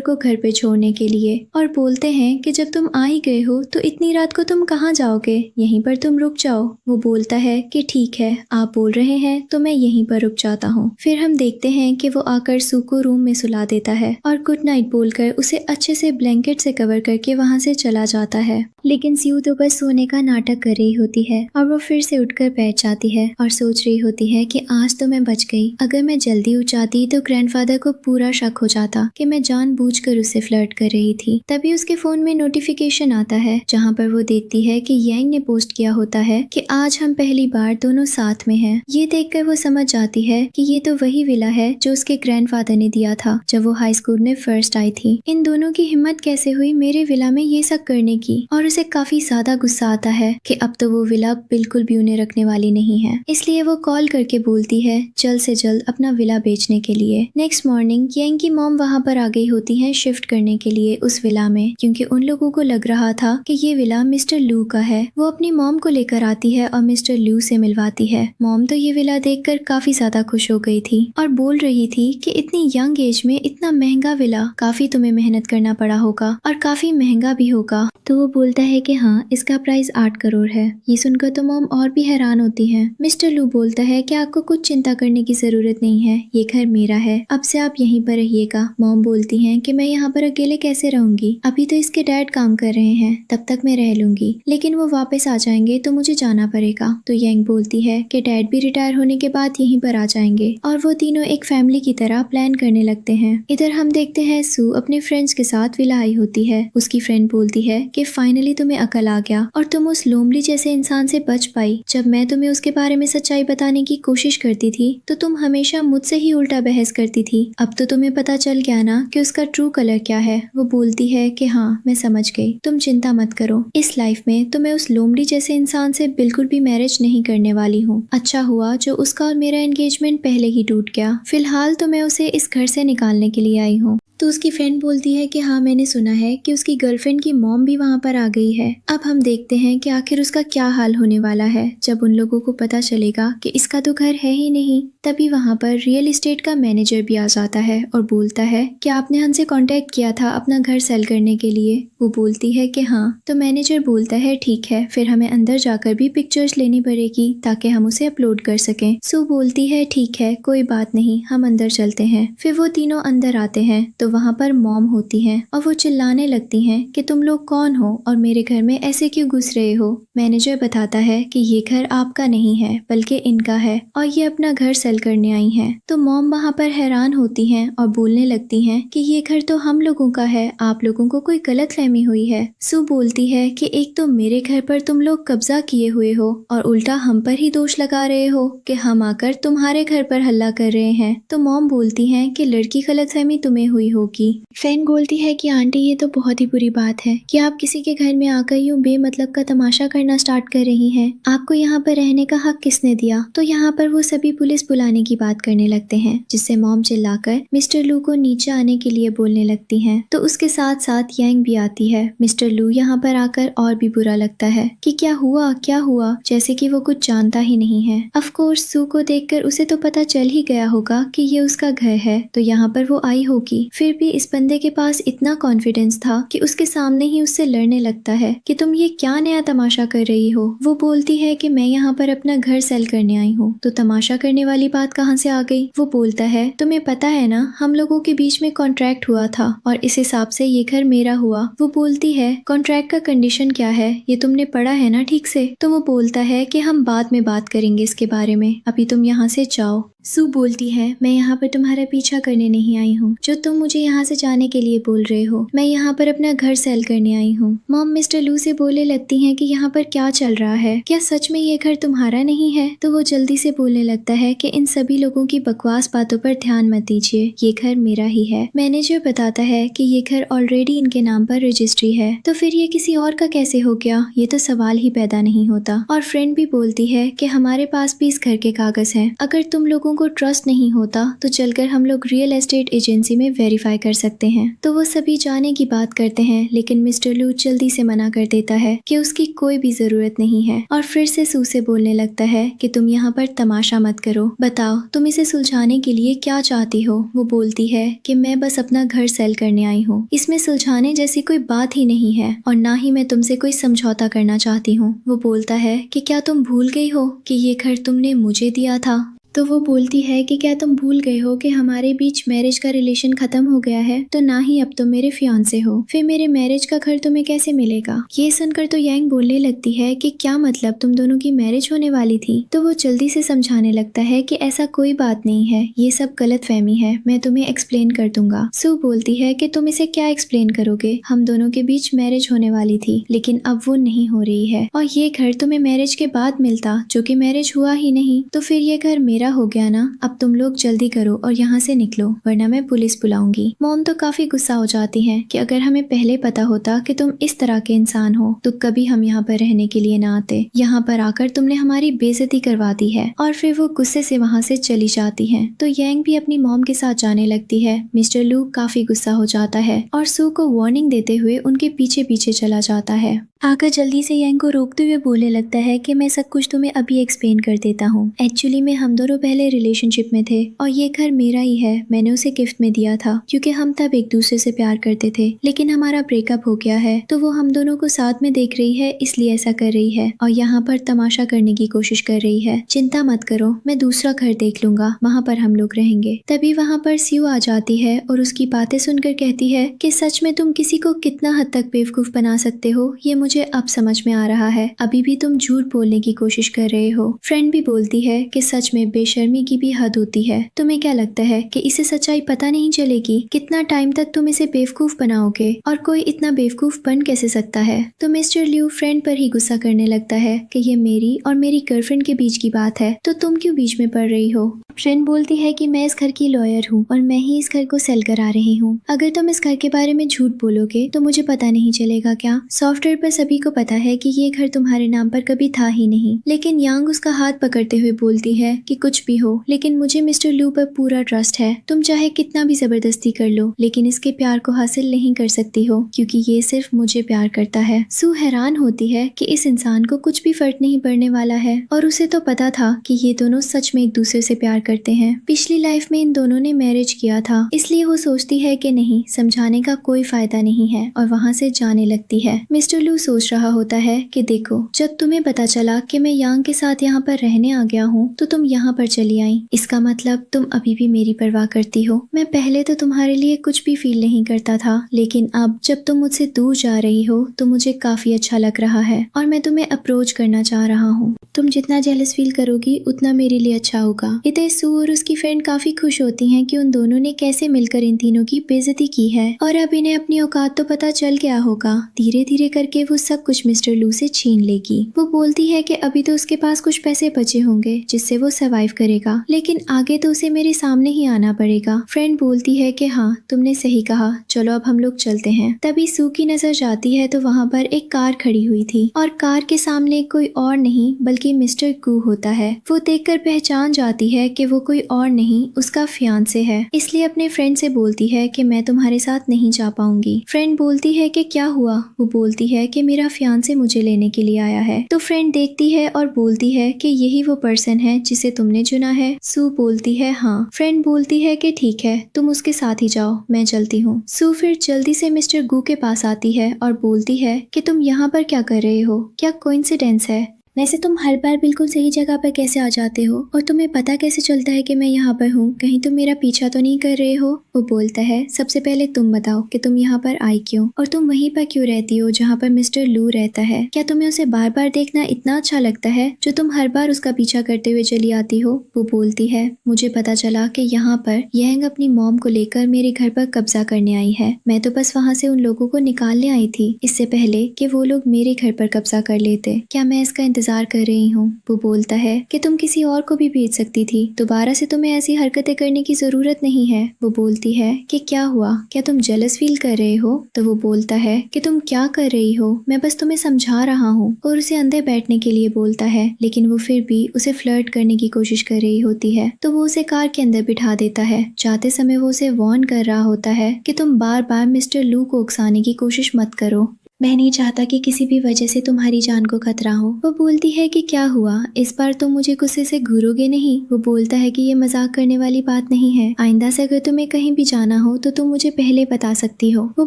को घर पे छोड़ने के लिए और बोलते हैं कि जब तुम आ ही गए हो तो इतनी रात को तुम कहाँ जाओगे, यहीं पर तुम रुक जाओ। वो बोलता है कि ठीक है, आप बोल रहे हैं तो मैं यहीं पर रुक जाता हूँ। फिर हम देखते हैं कि वो आकर सू को रूम में सुला देता है और गुड नाइट बोलकर उसे अच्छे से ब्लैंकेट से कवर करके वहाँ से चला जाता है। लेकिन सू तो बस सोने का नाटक कर रही होती है और वो फिर से उठकर बैठ जाती है और सोच रही होती है कि आज तो मैं बच गई। अगर मैं जल्दी उठ जाती तो ग्रैंडफादर को पूरा शक हो जाता कि मैं जानबूझकर उससे फ्लर्ट कर रही थी। तभी उसके फोन में नोटिफिकेशन आता है जहाँ पर वो देखती है कि यांग ने पोस्ट किया होता है कि आज हम पहली बार दोनों साथ में हैं। ये देखकर वो समझ जाती है कि ये तो वही विला है जो उसके ग्रैंडफादर ने दिया था जब वो हाई स्कूल में फर्स्ट आई थी। इन दोनों की हिम्मत कैसे हुई मेरे विला में ये सब करने की, और उसे काफी ज्यादा गुस्सा आता है कि अब तो वो विला बिल्कुल भी उन्हें रखने वाली नहीं है। इसलिए वो कॉल करके बोलती है जल्द से जल्द अपना विला बेचने के लिए। नेक्स्ट मॉर्निंग यांग की मॉम वहाँ पर आ गई होती है शिफ्ट करने के लिए उस विला में, क्योंकि उन लोगों को लग रहा था कि ये विला मिस्टर लू का है। वो अपनी मॉम को लेकर आती है और मिस्टर लू से मिलवाती है। मॉम तो ये विला देखकर काफी ज्यादा खुश हो गई थी और बोल रही थी कि इतनी यंग एज में इतना महंगा विला, काफी तुम्हें मेहनत करना पड़ा होगा और काफी महंगा भी होगा। तो वो बोलता है कि हाँ, इसका प्राइस 8 करोड़ है। ये सुनकर तो मॉम और भी हैरान होती है। मिस्टर लू बोलता है कि आपको कुछ चिंता करने की जरूरत नहीं है, ये घर मेरा है, अब से आप यहीं पर रहिएगा। मॉम बोलती हैं कि मैं यहाँ पर अकेले कैसे रहूंगी, अभी तो इसके डैड काम कर रहे हैं, तब तक मैं रह लूंगी, लेकिन वो वापस आ जाएंगे तो मुझे जाना पड़ेगा। तो यांग बोलती है कि डैड भी रिटायर होने के बाद यहीं पर आ जाएंगे और वो तीनों एक फैमिली की तरह प्लान करने लगते हैं। इधर हम देखते हैं सू अपने फ्रेंड्स के साथ विला आई होती है। उसकी फ्रेंड बोलती है कि फाइनली तुम्हें अकल आ गया और तुम उस लोमली जैसे इंसान से बच पाई। जब मैं तुम्हें उसके बारे में सच्चाई बताने की कोशिश करती थी तो तुम हमेशा मुझसे ही उल्टा बहस करती थी। अब तो तुम्हें पता चल गया ना कि उसका ट्रू कलर क्या है। वो बोलती है कि हाँ, मैं समझ गई, तुम चिंता मत करो, इस लाइफ में तो मैं उस लोमड़ी जैसे इंसान से बिल्कुल भी मैरिज नहीं करने वाली हूँ। अच्छा हुआ जो उसका और मेरा एंगेजमेंट पहले ही टूट गया। फिलहाल तो मैं उसे इस घर से निकालने के लिए आई हूँ। तो उसकी फ्रेंड बोलती है कि हाँ, मैंने सुना है कि उसकी गर्लफ्रेंड की मॉम भी वहाँ पर आ गई है। अब हम देखते हैं कि आखिर उसका क्या हाल होने वाला है जब उन लोगों को पता चलेगा कि इसका तो घर है ही नहीं। तभी वहाँ पर रियल एस्टेट का मैनेजर भी आ जाता है और बोलता है कि आपने हमसे कांटेक्ट किया था अपना घर सेल करने के लिए। वो बोलती है कि हाँ। तो मैनेजर बोलता है ठीक है, फिर हमें अंदर जाकर भी पिक्चर्स लेनी पड़ेगी ताकि हम उसे अपलोड कर सकें। सू बोलती है ठीक है, कोई बात नहीं, हम अंदर चलते हैं। फिर वो तीनों अंदर आते हैं तो वहाँ पर मॉम होती हैं और वो चिल्लाने लगती हैं कि तुम लोग कौन हो और मेरे घर में ऐसे क्यों घुस रहे हो। मैनेजर बताता है कि ये घर आपका नहीं है बल्कि इनका है और ये अपना घर सेल करने आई हैं। तो मॉम वहाँ पर हैरान होती हैं और बोलने लगती हैं कि ये घर तो हम लोगों का है, आप लोगों को कोई गलतफहमी हुई है। सू बोलती है कि एक तो मेरे घर पर तुम लोग कब्जा किए हुए हो और उल्टा हम पर ही दोष लगा रहे हो कि हम आकर तुम्हारे घर पर हल्ला कर रहे हैं। तो मॉम बोलती हैं कि लड़की गलतफहमी तुम्हें हुई होगी। फ्रेंड बोलती है कि आंटी, ये तो बहुत ही बुरी बात है कि आप किसी के घर में आकर यूं बेमतलब का तमाशा करना स्टार्ट कर रही हैं। आपको यहाँ पर रहने का हक किसने दिया। तो यहाँ पर वो सभी पुलिस बुलाने की बात करने लगते हैं, जिससे मॉम चिल्लाकर मिस्टर लू को नीचे आने के लिए बोलने लगती हैं। तो उसके साथ साथ यांग भी आती है। मिस्टर लू यहाँ पर आकर और भी बुरा लगता है कि क्या हुआ, जैसे कि वो कुछ जानता ही नहीं है। ऑफ कोर्स सू को देखकर उसे तो पता चल ही गया होगा कि ये उसका घर है, तो यहाँ पर वो आई होगी। फिर भी इस बंदे के पास इतना कॉन्फिडेंस था कि उसके सामने ही उससे लड़ने लगता है कि तुम ये क्या नया तमाशा कर रही हो। वो बोलती है कि मैं यहाँ पर अपना घर सेल करने आई हूँ। तो तमाशा करने वाली बात कहाँ से आ गई। वो बोलता है तुम्हें पता है ना, हम लोगों के बीच में कॉन्ट्रैक्ट हुआ था और इस हिसाब से ये घर मेरा हुआ। वो बोलती है कॉन्ट्रैक्ट का कंडीशन क्या है, ये तुमने पढ़ा है ना ठीक से। तो वो बोलता है कि हम बाद में बात करेंगे इसके बारे में, अभी तुम यहाँ से जाओ। सू बोलती है मैं यहाँ पर तुम्हारा पीछा करने नहीं आई हूँ जो तुम मुझे यहाँ से जाने के लिए बोल रहे हो, मैं यहाँ पर अपना घर सेल करने आई हूँ। मॉम मिस्टर लू से बोलने लगती हैं कि यहाँ पर क्या चल रहा है, क्या सच में ये घर तुम्हारा नहीं है? तो वो जल्दी से बोलने लगता है कि इन सभी लोगों की बकवास बातों पर ध्यान मत दीजिए, ये घर मेरा ही है। मैनेजर बताता है कि ये घर ऑलरेडी इनके नाम पर रजिस्ट्री है, तो फिर ये किसी और का कैसे हो गया? ये तो सवाल ही पैदा नहीं होता। और फ्रेंड भी बोलती है कि हमारे पास भी इस घर के कागज हैं, अगर तुम लोगों को ट्रस्ट नहीं होता तो चलकर हम लोग रियल एस्टेट एजेंसी में वेरीफाई कर सकते हैं। तो वो सभी जाने की बात करते हैं, लेकिन मिस्टर लू जल्दी से मना कर देता है कि उसकी कोई भी जरूरत नहीं है और फिर से सू से बोलने लगता है कि तुम यहाँ पर तमाशा मत करो, बताओ तुम इसे सुलझाने के लिए क्या चाहती हो? वो बोलती है कि मैं बस अपना घर सेल करने आई हूँ, इसमें सुलझाने जैसी कोई बात ही नहीं है और ना ही मैं तुमसे कोई समझौता करना चाहती हूँ। वो बोलता है कि क्या तुम भूल गई हो कि ये घर तुमने मुझे दिया था? तो वो बोलती है कि क्या तुम भूल गए हो कि हमारे बीच मैरिज का रिलेशन खत्म हो गया है, तो ना ही अब तुम मेरे फियांसे हो, फिर मेरे मैरिज का घर तुम्हें कैसे मिलेगा? ये सुनकर तो यांग बोलने लगती है कि क्या मतलब, तुम दोनों की मैरिज होने वाली थी? तो वो जल्दी से समझाने लगता है कि ऐसा कोई बात नहीं है, ये सब गलतफहमी है, मैं तुम्हें एक्सप्लेन कर दूंगा। सू बोलती है कि तुम इसे क्या एक्सप्लेन करोगे, हम दोनों के बीच मैरिज होने वाली थी लेकिन अब वो नहीं हो रही है और ये घर तुम्हें मैरिज के बाद मिलता जो कि मैरिज हुआ ही नहीं, तो फिर ये घर मेरा हो गया ना। अब तुम लोग जल्दी करो और यहाँ से निकलो वरना मैं पुलिस बुलाऊंगी। मॉम तो काफी गुस्सा हो जाती हैं कि अगर हमें पहले पता होता कि तुम इस तरह के इंसान हो तो कभी हम यहाँ पर रहने के लिए ना आते, यहाँ पर आकर तुमने हमारी बेइज्जती करवा दी है। और फिर वो गुस्से से वहाँ से चली जाती है। तो यांग भी अपनी मॉम के साथ जाने लगती है। मिस्टर लू काफी गुस्सा हो जाता है और सू को वार्निंग देते हुए उनके पीछे पीछे चला जाता है। आकर जल्दी से यांग को रोकते हुए बोलने लगता है कि मैं सब कुछ तुम्हें अभी एक्सप्लेन कर देता हूँ। एक्चुअली में हम दोनों पहले रिलेशनशिप में थे और ये घर मेरा ही है, मैंने उसे गिफ्ट में दिया था क्योंकि हम तब एक दूसरे से प्यार करते थे, लेकिन हमारा ब्रेकअप हो गया है तो वो हम दोनों को साथ में देख रही है इसलिए ऐसा कर रही है और यहाँ पर तमाशा करने की कोशिश कर रही है। चिंता मत करो, मैं दूसरा घर देख लूंगा, वहाँ पर हम लोग रहेंगे। तभी वहाँ पर स्यू आ जाती है और उसकी बातें सुनकर कहती है कि सच में तुम किसी को कितना हद तक बेवकूफ बना सकते हो ये मुझे अब समझ में आ रहा है, अभी भी तुम झूठ बोलने की कोशिश कर रहे हो। फ्रेंड भी बोलती है कि सच में बेशर्मी की भी हद होती है, तुम्हें क्या लगता है कि इसे सच्चाई पता नहीं चलेगी? कितना टाइम तक तुम इसे बेवकूफ बनाओगे और कोई इतना बेवकूफ बन कैसे सकता है? तो मिस्टर लिू फ्रेंड पर ही गुस्सा करने लगता है कि ये मेरी और मेरी गर्लफ्रेंड के बीच की बात है तो तुम क्यों बीच में पड़ रही हो? फ्रेंड बोलती है कि मैं इस घर की लॉयर हूँ और मैं ही इस घर को सेल करा रही हूँ, अगर तुम इस घर के बारे में झूठ बोलोगे तो मुझे पता नहीं चलेगा क्या? सॉफ्टवेयर पर सभी को पता है कि ये घर तुम्हारे नाम पर कभी था ही नहीं। लेकिन यांग उसका हाथ पकड़ते हुए बोलती है कि कुछ भी हो लेकिन मुझे मिस्टर लू पर पूरा ट्रस्ट है, तुम चाहे कितना भी जबरदस्ती कर लो लेकिन इसके प्यार को हासिल नहीं कर सकती हो क्योंकि ये सिर्फ मुझे प्यार करता है। सू हैरान होती है कि इस इंसान को कुछ भी फर्क नहीं पड़ने वाला है और उसे तो पता था कि ये दोनों सच में एक दूसरे से प्यार करते हैं। पिछली लाइफ में इन दोनों ने मैरिज किया था, इसलिए वो सोचती है कि नहीं, समझाने का कोई फायदा नहीं है और वहाँ से जाने लगती है। मिस्टर लू सोच रहा होता है कि देखो, जब तुम्हें पता चला कि मैं यांग के साथ यहाँ पर रहने आ गया हूँ तो तुम यहाँ पर चली आई, इसका मतलब तुम अभी भी मेरी परवाह करती हो। मैं पहले तो तुम्हारे लिए कुछ भी फील नहीं करता था लेकिन अब जब तुम मुझसे दूर जा रही हो तो मुझे काफी अच्छा लग रहा है और मैं तुम्हें अप्रोच करना चाह रहा हूँ। तुम जितना जेलस फील करोगी उतना मेरे लिए अच्छा होगा। इधर सू और उसकी फ्रेंड काफी खुश होती हैं कि उन दोनों ने कैसे मिलकर इन तीनों की बेइज्जती की है और अब इन्हें अपनी औकात तो पता चल गया होगा। धीरे धीरे करके वो सब कुछ मिस्टर लू से छीन लेगी। वो बोलती है कि अभी तो उसके पास कुछ पैसे बचे होंगे जिससे वो सर्वाइव करेगा, लेकिन आगे तो उसे मेरे सामने ही आना पड़ेगा। फ्रेंड बोलती है कि हाँ, तुमने सही कहा, चलो अब हम लोग चलते हैं। तभी सू की नजर जाती है तो वहाँ पर एक कार खड़ी हुई थी और कार के सामने कोई और नहीं बल्कि मिस्टर गू होता है। वो देखकर पहचान जाती है कि वो कोई और नहीं, उसका फियांसे है, इसलिए अपने फ्रेंड से बोलती है कि मैं तुम्हारे साथ नहीं जा पाऊंगी। फ्रेंड बोलती है कि क्या हुआ? वो बोलती है कि मेरा फियांसे मुझे लेने के लिए आया है। तो फ्रेंड देखती है और बोलती है कि यही वो पर्सन है जिसे तुमने चुना है। सू बोलती है हाँ। फ्रेंड बोलती है कि ठीक है, तुम उसके साथ ही जाओ, मैं चलती हूँ। सू फिर जल्दी से मिस्टर गू के पास आती है और बोलती है कि तुम यहाँ पर क्या कर रहे हो? क्या कोइंसिडेंस है? वैसे तुम हर बार बिल्कुल सही जगह पर कैसे आ जाते हो और तुम्हें पता कैसे चलता है कि मैं यहाँ पर हूँ? कहीं तुम मेरा पीछा तो नहीं कर रहे हो? वो बोलता है, सबसे पहले तुम बताओ कि तुम यहाँ पर आई क्यों और तुम वहीं पर क्यों रहती हो जहाँ पर मिस्टर लू रहता है? क्या तुम्हें उसे बार बार देखना इतना अच्छा लगता है जो तुम हर बार उसका पीछा करते हुए चली आती हो? वो बोलती है, मुझे पता चला कि यहाँ पर यंग अपनी मॉम को लेकर मेरे घर पर कब्जा करने आई है। मैं तो बस वहाँ से उन लोगों को निकालने आई थी इससे पहले कि वो लोग मेरे घर पर कब्जा कर लेते। क्या मैं इसका इंतजार कर रही हूँ? वो बोलता है कि तुम किसी और को भी भेज सकती थी, दोबारा से तुम्हें ऐसी हरकतें करने की जरूरत नहीं है। वो बोलती है कि क्या हुआ, क्या तुम जेलस फील कर रहे हो? तो वो बोलता है कि तुम क्या कर रही हो, मैं बस तुम्हें समझा रहा हूँ, और उसे अंदर बैठने के लिए बोलता है, लेकिन वो फिर भी उसे फ्लर्ट करने की कोशिश कर रही होती है। तो वो उसे कार के अंदर बिठा देता है। जाते समय वो उसे वार्न कर रहा होता है कि तुम बार बार मिस्टर लू को उकसाने की कोशिश मत करो, मैं नहीं चाहता कि किसी भी वजह से तुम्हारी जान को खतरा हो। वो बोलती है कि क्या हुआ, इस बार तुम मुझे गुस्से से घूरोगे नहीं? वो बोलता है कि ये मजाक करने वाली बात नहीं है, आइंदा से अगर तुम्हें कहीं भी जाना हो तो तुम मुझे पहले बता सकती हो। वो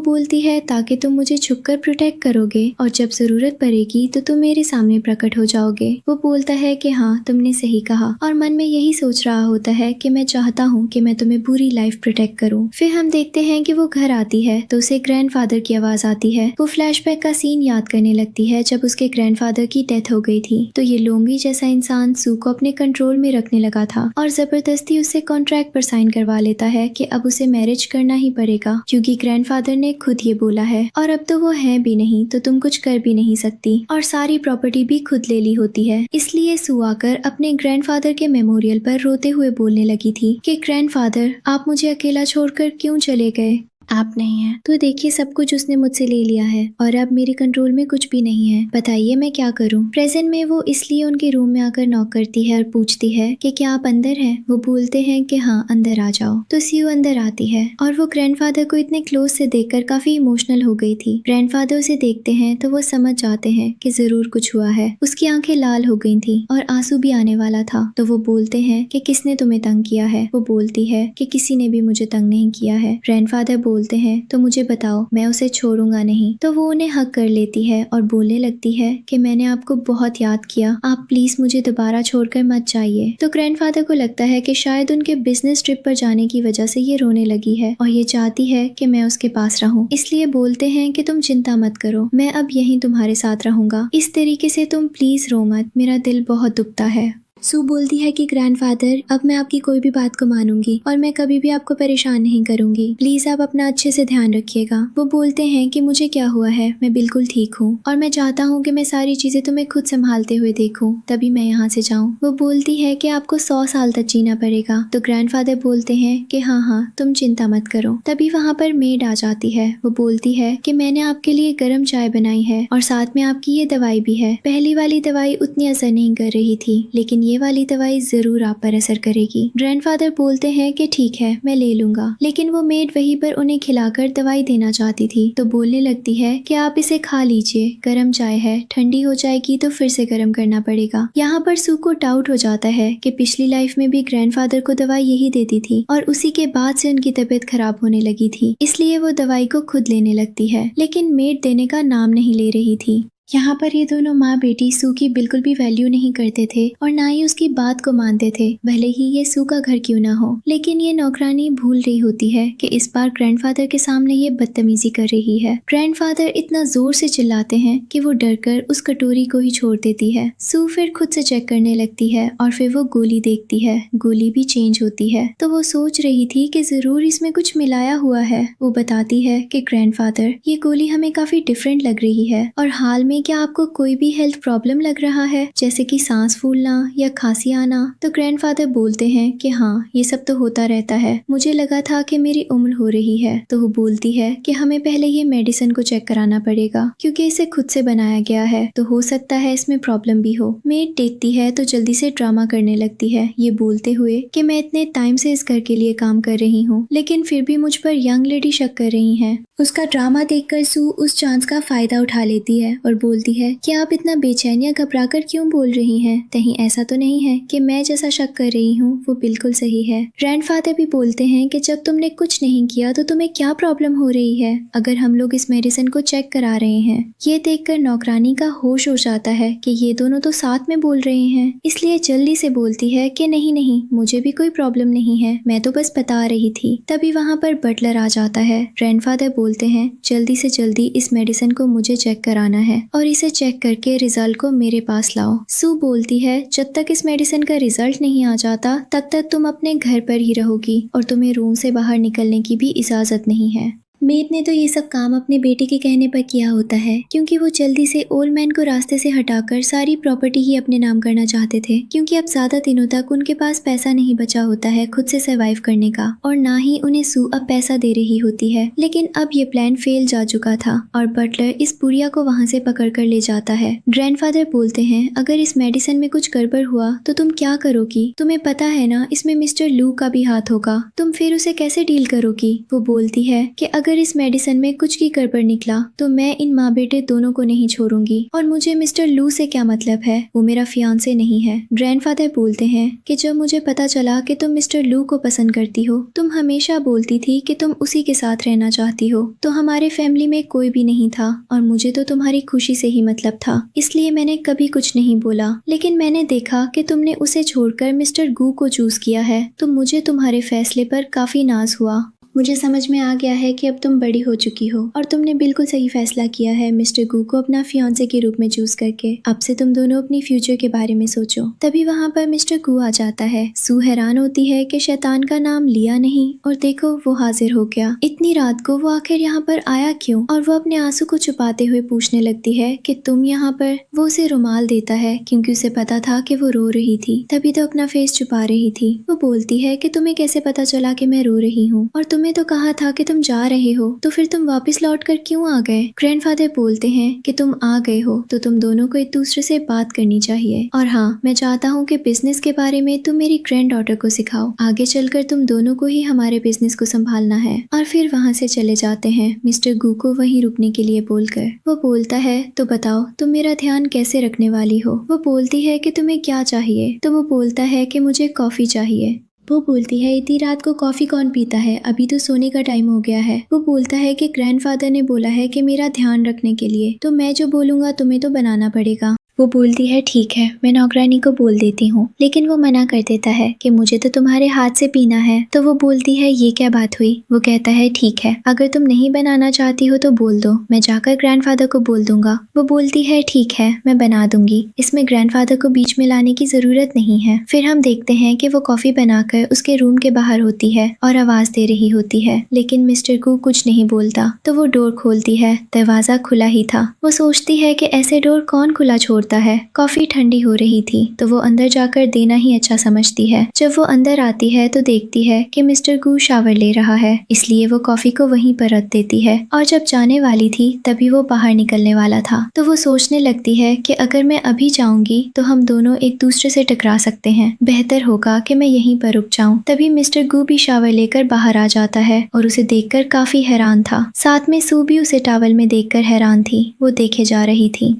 बोलती है, ताकि तुम मुझे छुपकर प्रोटेक्ट करोगे और जब जरूरत पड़ेगी तो तुम मेरे सामने प्रकट हो जाओगे। वो बोलता है कि हाँ, तुमने सही कहा, और मन में यही सोच रहा होता है कि मैं चाहता हूँ कि मैं तुम्हें पूरी लाइफ प्रोटेक्ट करूँ। फिर हम देखते हैं कि वो घर आती है तो उसे ग्रैंडफादर की आवाज आती है। वो फ्लैशबैक का सीन याद करने लगती है जब उसके ग्रैंडफादर की डेथ हो गई थी। तो ये लोंगी जैसा इंसान सू को अपने कंट्रोल में रखने लगा था और जबरदस्ती उससे कॉन्ट्रैक्ट पर साइन करवा लेता है कि अब उसे मैरिज करना ही पड़ेगा, क्योंकि ग्रैंडफादर ने खुद ये बोला है, और अब तो वो है भी नहीं तो तुम कुछ कर भी नहीं सकती, और सारी प्रॉपर्टी भी खुद ले ली होती है। इसलिए सू आकर अपने ग्रैंडफादर के मेमोरियल पर रोते हुए बोलने लगी थी कि ग्रैंडफादर, आप मुझे अकेला छोड़कर क्यों चले गए? आप नहीं है तो देखिए सब कुछ उसने मुझसे ले लिया है और अब मेरे कंट्रोल में कुछ भी नहीं है, बताइए मैं क्या करूं? प्रेजेंट में वो इसलिए उनके रूम में आकर नॉक करती है और पूछती है कि क्या आप अंदर हैं? वो बोलते हैं कि हाँ, अंदर आ जाओ। तो सीयू अंदर आती है और वो ग्रैंडफादर को इतने क्लोज से देखकर काफी इमोशनल हो गई थी। ग्रैंडफादर उसे देखते हैं तो वो समझ जाते हैं कि जरूर कुछ हुआ है। उसकी आंखें लाल हो गई थी और आंसू भी आने वाला था। तो वो बोलते हैं कि किसने तुम्हें तंग किया है? वो बोलती है कि किसी ने भी मुझे तंग नहीं किया है। ग्रैंडफादर बोलते हैं तो मुझे बताओ, मैं उसे छोड़ूंगा नहीं। तो वो उन्हें हक कर लेती है और बोलने लगती है कि मैंने आपको बहुत याद किया, आप प्लीज मुझे दोबारा छोड़कर मत जाइए। तो ग्रैंडफादर को लगता है कि शायद उनके बिजनेस ट्रिप पर जाने की वजह से ये रोने लगी है और ये चाहती है कि मैं उसके पास रहूं, इसलिए बोलते हैं कि तुम चिंता मत करो, मैं अब यहीं तुम्हारे साथ रहूंगा, इस तरीके से तुम प्लीज रो मत, मेरा दिल बहुत दुखता है। सू बोलती है कि ग्रैंडफादर, अब मैं आपकी कोई भी बात को मानूंगी और मैं कभी भी आपको परेशान नहीं करूंगी, प्लीज आप अपना अच्छे से ध्यान रखिएगा। वो बोलते हैं कि मुझे क्या हुआ है, मैं बिल्कुल ठीक हूँ और मैं चाहता हूँ कि मैं सारी चीजें तुम्हें खुद संभालते हुए देखूं, तभी मैं यहाँ से जाऊँ। वो बोलती है कि आपको 100 साल तक जीना पड़ेगा। तो ग्रैंडफादर बोलते हैं कि हाँ हाँ, तुम चिंता मत करो। तभी वहाँ पर मेड आ जाती है। वो बोलती है कि मैंने आपके लिए गर्म चाय बनाई है और साथ में आपकी ये दवाई भी है। पहली वाली दवाई उतनी असर नहीं कर रही थी, लेकिन ये वाली दवाई जरूर आप पर असर करेगी। ग्रैंडफादर बोलते हैं कि ठीक है, मैं ले लूंगा, लेकिन वो मेड वहीं पर उन्हें खिलाकर दवाई देना चाहती थी। तो बोलने लगती है कि आप इसे खा लीजिए, गर्म चाय है, ठंडी हो जाएगी तो फिर से गर्म करना पड़ेगा। यहाँ पर सू को डाउट हो जाता है कि पिछली लाइफ में भी ग्रैंडफादर को दवाई यही देती थी और उसी के बाद से उनकी तबीयत खराब होने लगी थी, इसलिए वो दवाई को खुद लेने लगती है, लेकिन मेड देने का नाम नहीं ले रही थी। यहाँ पर ये दोनों माँ बेटी सू की बिल्कुल भी वैल्यू नहीं करते थे और ना ही उसकी बात को मानते थे, भले ही ये सू का घर क्यों ना हो। लेकिन ये नौकरानी भूल रही होती है कि इस बार ग्रैंडफादर के सामने ये बदतमीजी कर रही है। ग्रैंडफादर इतना जोर से चिल्लाते हैं कि वो डरकर उस कटोरी को ही छोड़ देती है। सू फिर खुद से चेक करने लगती है और फिर वो गोली देखती है, गोली भी चेंज होती है। तो वो सोच रही थी कि जरूर इसमें कुछ मिलाया हुआ है। वो बताती है कि ग्रैंडफादर, ये गोली हमें काफी डिफरेंट लग रही है, और हाल में क्या आपको कोई भी हेल्थ प्रॉब्लम लग रहा है, जैसे कि सांस फूलना या खांसी आना? तो ग्रैंडफादर बोलते हैं कि हाँ, ये सब तो होता रहता है, मुझे लगा था कि मेरी उम्र हो रही है। तो वो बोलती है कि हमें पहले ये मेडिसिन को चेक कराना पड़ेगा, क्योंकि इसे खुद से बनाया गया है, तो हो सकता है इसमें प्रॉब्लम भी हो। मेड देखती है तो जल्दी से ड्रामा करने लगती है, ये बोलते हुए कि मैं इतने टाइम से इस घर के लिए काम कर रही हूँ, लेकिन फिर भी मुझ पर यंग लेडी शक कर रही है। उसका ड्रामा देखकर सू उस चांस का फायदा उठा लेती है और बोलती है कि आप इतना बेचैन या घबराकर क्यों बोल रही हैं? कहीं ऐसा तो नहीं है कि मैं जैसा शक कर रही हूँ वो बिल्कुल सही है। ग्रैंडफादर भी बोलते हैं कि जब तुमने कुछ नहीं किया तो तुम्हें क्या प्रॉब्लम हो रही है? अगर हम लोग इस मेडिसिन को चेक करा रहे हैं। ये देखकर नौकरानी का होश हो जाता है कि ये दोनों तो साथ में बोल रहे हैं, इसलिए जल्दी से बोलती है कि नहीं नहीं, मुझे भी कोई प्रॉब्लम नहीं है, मैं तो बस बता रही थी। तभी वहाँ पर बटलर आ जाता है। ग्रैंडफादर बोलते हैं जल्दी से जल्दी इस मेडिसिन को मुझे चेक कराना है और इसे चेक करके रिजल्ट को मेरे पास लाओ। सू बोलती है जब तक इस मेडिसिन का रिजल्ट नहीं आ जाता तब तक तुम अपने घर पर ही रहोगी और तुम्हें रूम से बाहर निकलने की भी इजाजत नहीं है। मेड ने तो ये सब काम अपने बेटे के कहने पर किया होता है, क्योंकि वो जल्दी से ओल्ड मैन को रास्ते से हटाकर सारी प्रॉपर्टी ही अपने नाम करना चाहते थे, क्योंकि अब ज्यादा दिनों तक उनके पास पैसा नहीं बचा होता है खुद से सर्वाइव करने का, और ना ही उन्हें सू अब पैसा दे रही होती है। लेकिन अब ये प्लान फेल जा चुका था और बटलर इस बुढ़िया को वहाँ से पकड़ कर ले जाता है। ग्रैंडफादर बोलते हैं अगर इस मेडिसिन में कुछ गड़बड़ हुआ तो तुम क्या करोगी? तुम्हें पता है ना इसमें मिस्टर लू का भी हाथ होगा, तुम फिर उसे कैसे डील करोगी? वो बोलती है कि अगर इस मेडिसिन में कुछ भी गड़बड़ निकला तो मैं इन माँ बेटे दोनों को नहीं छोड़ूंगी, और मुझे मिस्टर लू से क्या मतलब है, वो मेरा फियांसे नहीं है। ग्रैंडफादर बोलते हैं कि जब मुझे पता चला कि तुम मिस्टर लू को पसंद करती हो, तुम हमेशा बोलती थी कि तुम उसी के साथ रहना चाहती हो, तो हमारे फैमिली में कोई भी नहीं था और मुझे तो तुम्हारी खुशी से ही मतलब था, इसलिए मैंने कभी कुछ नहीं बोला। लेकिन मैंने देखा कि तुमने उसे छोड़कर मिस्टर गू को चूज किया है, तो मुझे तुम्हारे फैसले पर काफी नाज हुआ। मुझे समझ में आ गया है कि अब तुम बड़ी हो चुकी हो और तुमने बिल्कुल सही फैसला किया है मिस्टर गू को अपना फियांसे के रूप में चूज करके। अब से तुम दोनों अपनी फ्यूचर के बारे में सोचो। तभी वहाँ पर मिस्टर गू आ जाता है। सू हैरान होती है कि शैतान का नाम लिया नहीं और देखो वो हाजिर हो गया। इतनी रात को वो आखिर यहाँ पर आया क्यों? और वो अपने आंसू को छुपाते हुए पूछने लगती है कि तुम यहाँ पर। वो उसे रुमाल देता है क्योंकि उसे पता था कि वो रो रही थी, तभी तो अपना फेस छुपा रही थी। वो बोलती है कि तुम्हें कैसे पता चला कि मैं रो रही हूँ, और तुम्हें तो कहा था कि तुम जा रहे हो, तो फिर तुम वापस लौट कर क्यों आ गए? ग्रैंडफादर बोलते हैं कि तुम आ गए हो तो तुम दोनों को एक दूसरे से बात करनी चाहिए, और हाँ, मैं चाहता हूँ कि बिजनेस के बारे में तुम मेरी ग्रैंड डॉटर को सिखाओ। आगे चलकर तुम दोनों को ही हमारे बिजनेस को संभालना है। और फिर वहाँ से चले जाते हैं मिस्टर गू को वहीं रुकने के लिए बोलकर। वो बोलता है तो बताओ तुम मेरा ध्यान कैसे रखने वाली हो? वो बोलती है कि तुम्हें क्या चाहिए? तो वो बोलता है कि मुझे कॉफी चाहिए। वो बोलती है इतनी रात को कॉफी कौन पीता है, अभी तो सोने का टाइम हो गया है। वो बोलता है कि ग्रैंडफादर ने बोला है कि मेरा ध्यान रखने के लिए, तो मैं जो बोलूंगा तुम्हें तो बनाना पड़ेगा। वो बोलती है ठीक है, मैं नौकरानी को बोल देती हूँ, लेकिन वो मना कर देता है कि मुझे तो तुम्हारे हाथ से पीना है। तो वो बोलती है ये क्या बात हुई? वो कहता है ठीक है, अगर तुम नहीं बनाना चाहती हो तो बोल दो, मैं जाकर ग्रैंडफादर को बोल दूंगा। वो बोलती है ठीक है, मैं बना दूंगी, इसमें ग्रैंडफादर को बीच में लाने की जरूरत नहीं है। फिर हम देखते हैं कि वो कॉफी बनाकर उसके रूम के बाहर होती है और आवाज दे रही होती है, लेकिन मिस्टर गू कुछ नहीं बोलता। तो वो डोर खोलती है, दरवाजा खुला ही था। वो सोचती है कि ऐसे डोर कौन खुला छोड़ता है। कॉफी ठंडी हो रही थी तो वो अंदर जाकर देना ही अच्छा समझती है। जब वो अंदर आती है तो देखती है कि मिस्टर गू शावर ले रहा है, इसलिए वो कॉफी को वहीं पर रख देती है, और जब जाने वाली थी तभी वो बाहर निकलने वाला था। तो वो सोचने लगती है कि अगर मैं अभी जाऊंगी तो हम दोनों एक दूसरे से टकरा सकते हैं, बेहतर होगा कि मैं यहीं पर रुक जाऊं। तभी मिस्टर गू भी शावर लेकर बाहर आ जाता है और उसे देखकर काफी हैरान था। साथ में सू भी उसे टॉवल में देखकर हैरान थी, वो देखे जा रही थी।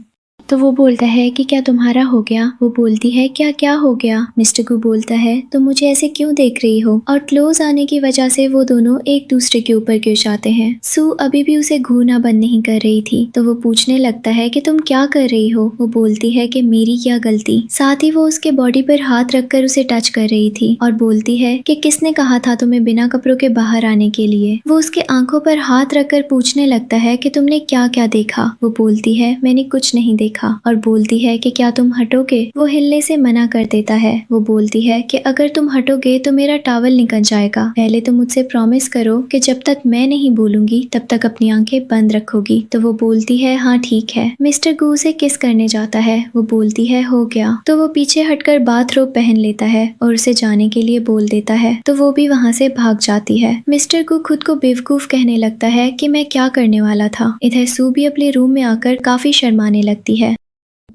तो वो बोलता है कि क्या तुम्हारा हो गया? वो बोलती है क्या क्या हो गया? मिस्टर गू बोलता है तो मुझे ऐसे क्यों देख रही हो? और क्लोज आने की वजह से वो दोनों एक दूसरे के ऊपर गिर जाते हैं। सू अभी भी उसे घूरना बंद नहीं कर रही थी, तो वो पूछने लगता है कि तुम क्या कर रही हो? वो बोलती है कि मेरी क्या गलती। साथ ही वो उसके बॉडी पर हाथ रखकर उसे टच कर रही थी और बोलती है कि किसने कहा था तुम्हें बिना कपड़ों के बाहर आने के लिए? वो उसके आंखों पर हाथ रखकर पूछने लगता है कि तुमने क्या क्या देखा? वो बोलती है मैंने कुछ नहीं देखा, और बोलती है कि क्या तुम हटोगे? वो हिलने से मना कर देता है। वो बोलती है कि अगर तुम हटोगे तो मेरा टॉवल निकल जाएगा, पहले तो मुझसे प्रॉमिस करो कि जब तक मैं नहीं बोलूंगी तब तक अपनी आंखें बंद रखोगी। तो वो बोलती है हाँ ठीक है। मिस्टर गू से किस करने जाता है। वो बोलती है हो गया। तो वो पीछे हटकर बाथरोब पहन लेता है और उसे जाने के लिए बोल देता है, तो वो भी वहाँ से भाग जाती है। मिस्टर गू खुद को बेवकूफ कहने लगता है कि मैं क्या करने वाला था। इधर सू भी अपने रूम में आकर काफी शर्माने लगती है।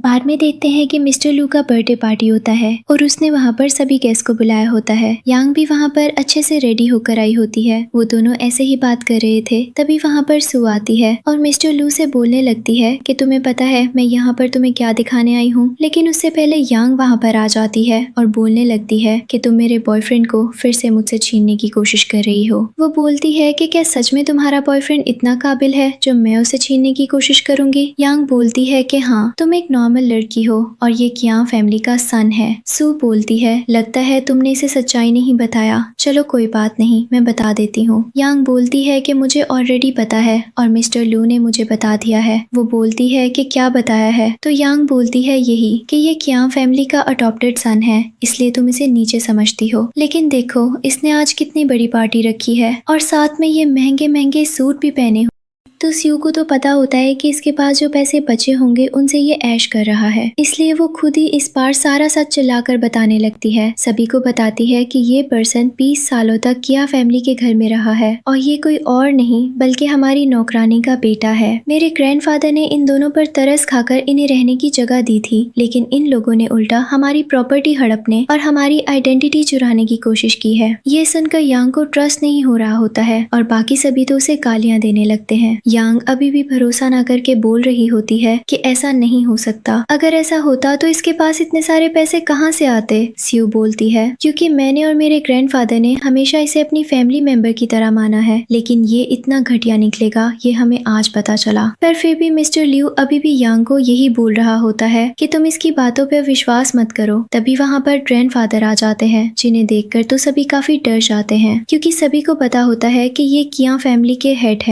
बाद में देखते हैं कि मिस्टर लू का बर्थडे पार्टी होता है और उसने वहाँ पर सभी गेस्ट को बुलाया होता है। यांग भी वहाँ पर अच्छे से रेडी होकर आई होती है। वो दोनों ऐसे ही बात कर रहे थे, तभी वहाँ पर सू आती है और मिस्टर लू से बोलने लगती है कि तुम्हें पता है मैं यहाँ पर तुम्हें क्या दिखाने आई हूँ। लेकिन उससे पहले यांग वहाँ पर आ जाती है और बोलने लगती है कि तुम मेरे बॉयफ्रेंड को फिर से मुझसे छीनने की कोशिश कर रही हो। वो बोलती है कि क्या सच में तुम्हारा बॉयफ्रेंड इतना काबिल है जो मैं उसे छीनने की कोशिश करूंगी। यांग बोलती है कि हाँ, तुम एक नॉर्मल लड़की हो और ये कियांग फैमिली का सन है। सू बोलती है लगता है तुमने इसे सच्चाई नहीं बताया। चलो कोई बात नहीं, मैं बता देती हूँ। यांग बोलती है कि मुझे ऑलरेडी पता है और मिस्टर लू ने मुझे बता दिया है। वो बोलती है कि क्या बताया है, तो यांग बोलती है यही कि ये कियांग फैमिली का अडॉप्टेड सन है, इसलिए तुम इसे नीचे समझती हो। लेकिन देखो इसने आज कितनी बड़ी पार्टी रखी है और साथ में ये महंगे महंगे सूट भी पहने। तो स्यू को तो पता होता है कि इसके पास जो पैसे बचे होंगे उनसे ये ऐश कर रहा है, इसलिए वो खुद ही इस बार सारा सच चिल्लाकर बताने लगती है। सभी को बताती है कि ये पर्सन 20 सालों तक किया फैमिली के घर में रहा है और ये कोई और नहीं बल्कि हमारी नौकरानी का बेटा है। मेरे ग्रैंडफादर ने इन दोनों पर तरस खाकर इन्हें रहने की जगह दी थी, लेकिन इन लोगों ने उल्टा हमारी प्रॉपर्टी हड़पने और हमारी आइडेंटिटी चुराने की कोशिश की है। ये सुनकर यांग को ट्रस्ट नहीं हो रहा होता है और बाकी सभी तो उसे गालियां देने लगते हैं। यांग अभी भी भरोसा न करके बोल रही होती है कि ऐसा नहीं हो सकता, अगर ऐसा होता तो इसके पास इतने सारे पैसे कहाँ से आते। स्यू बोलती है क्योंकि मैंने और मेरे ग्रैंडफादर ने हमेशा इसे अपनी फैमिली मेंबर की तरह माना है, लेकिन ये इतना घटिया निकलेगा ये हमें आज पता चला। पर फिर भी मिस्टर लियू अभी भी यांग को यही बोल रहा होता है कि तुम इसकी बातों पर विश्वास मत करो। तभी वहाँ पर ग्रैंडफादर आ जाते हैं, जिन्हें देखकर तो सभी काफी डर जाते हैं क्योंकि सभी को पता होता है कि ये कियांग फैमिली के हेड है।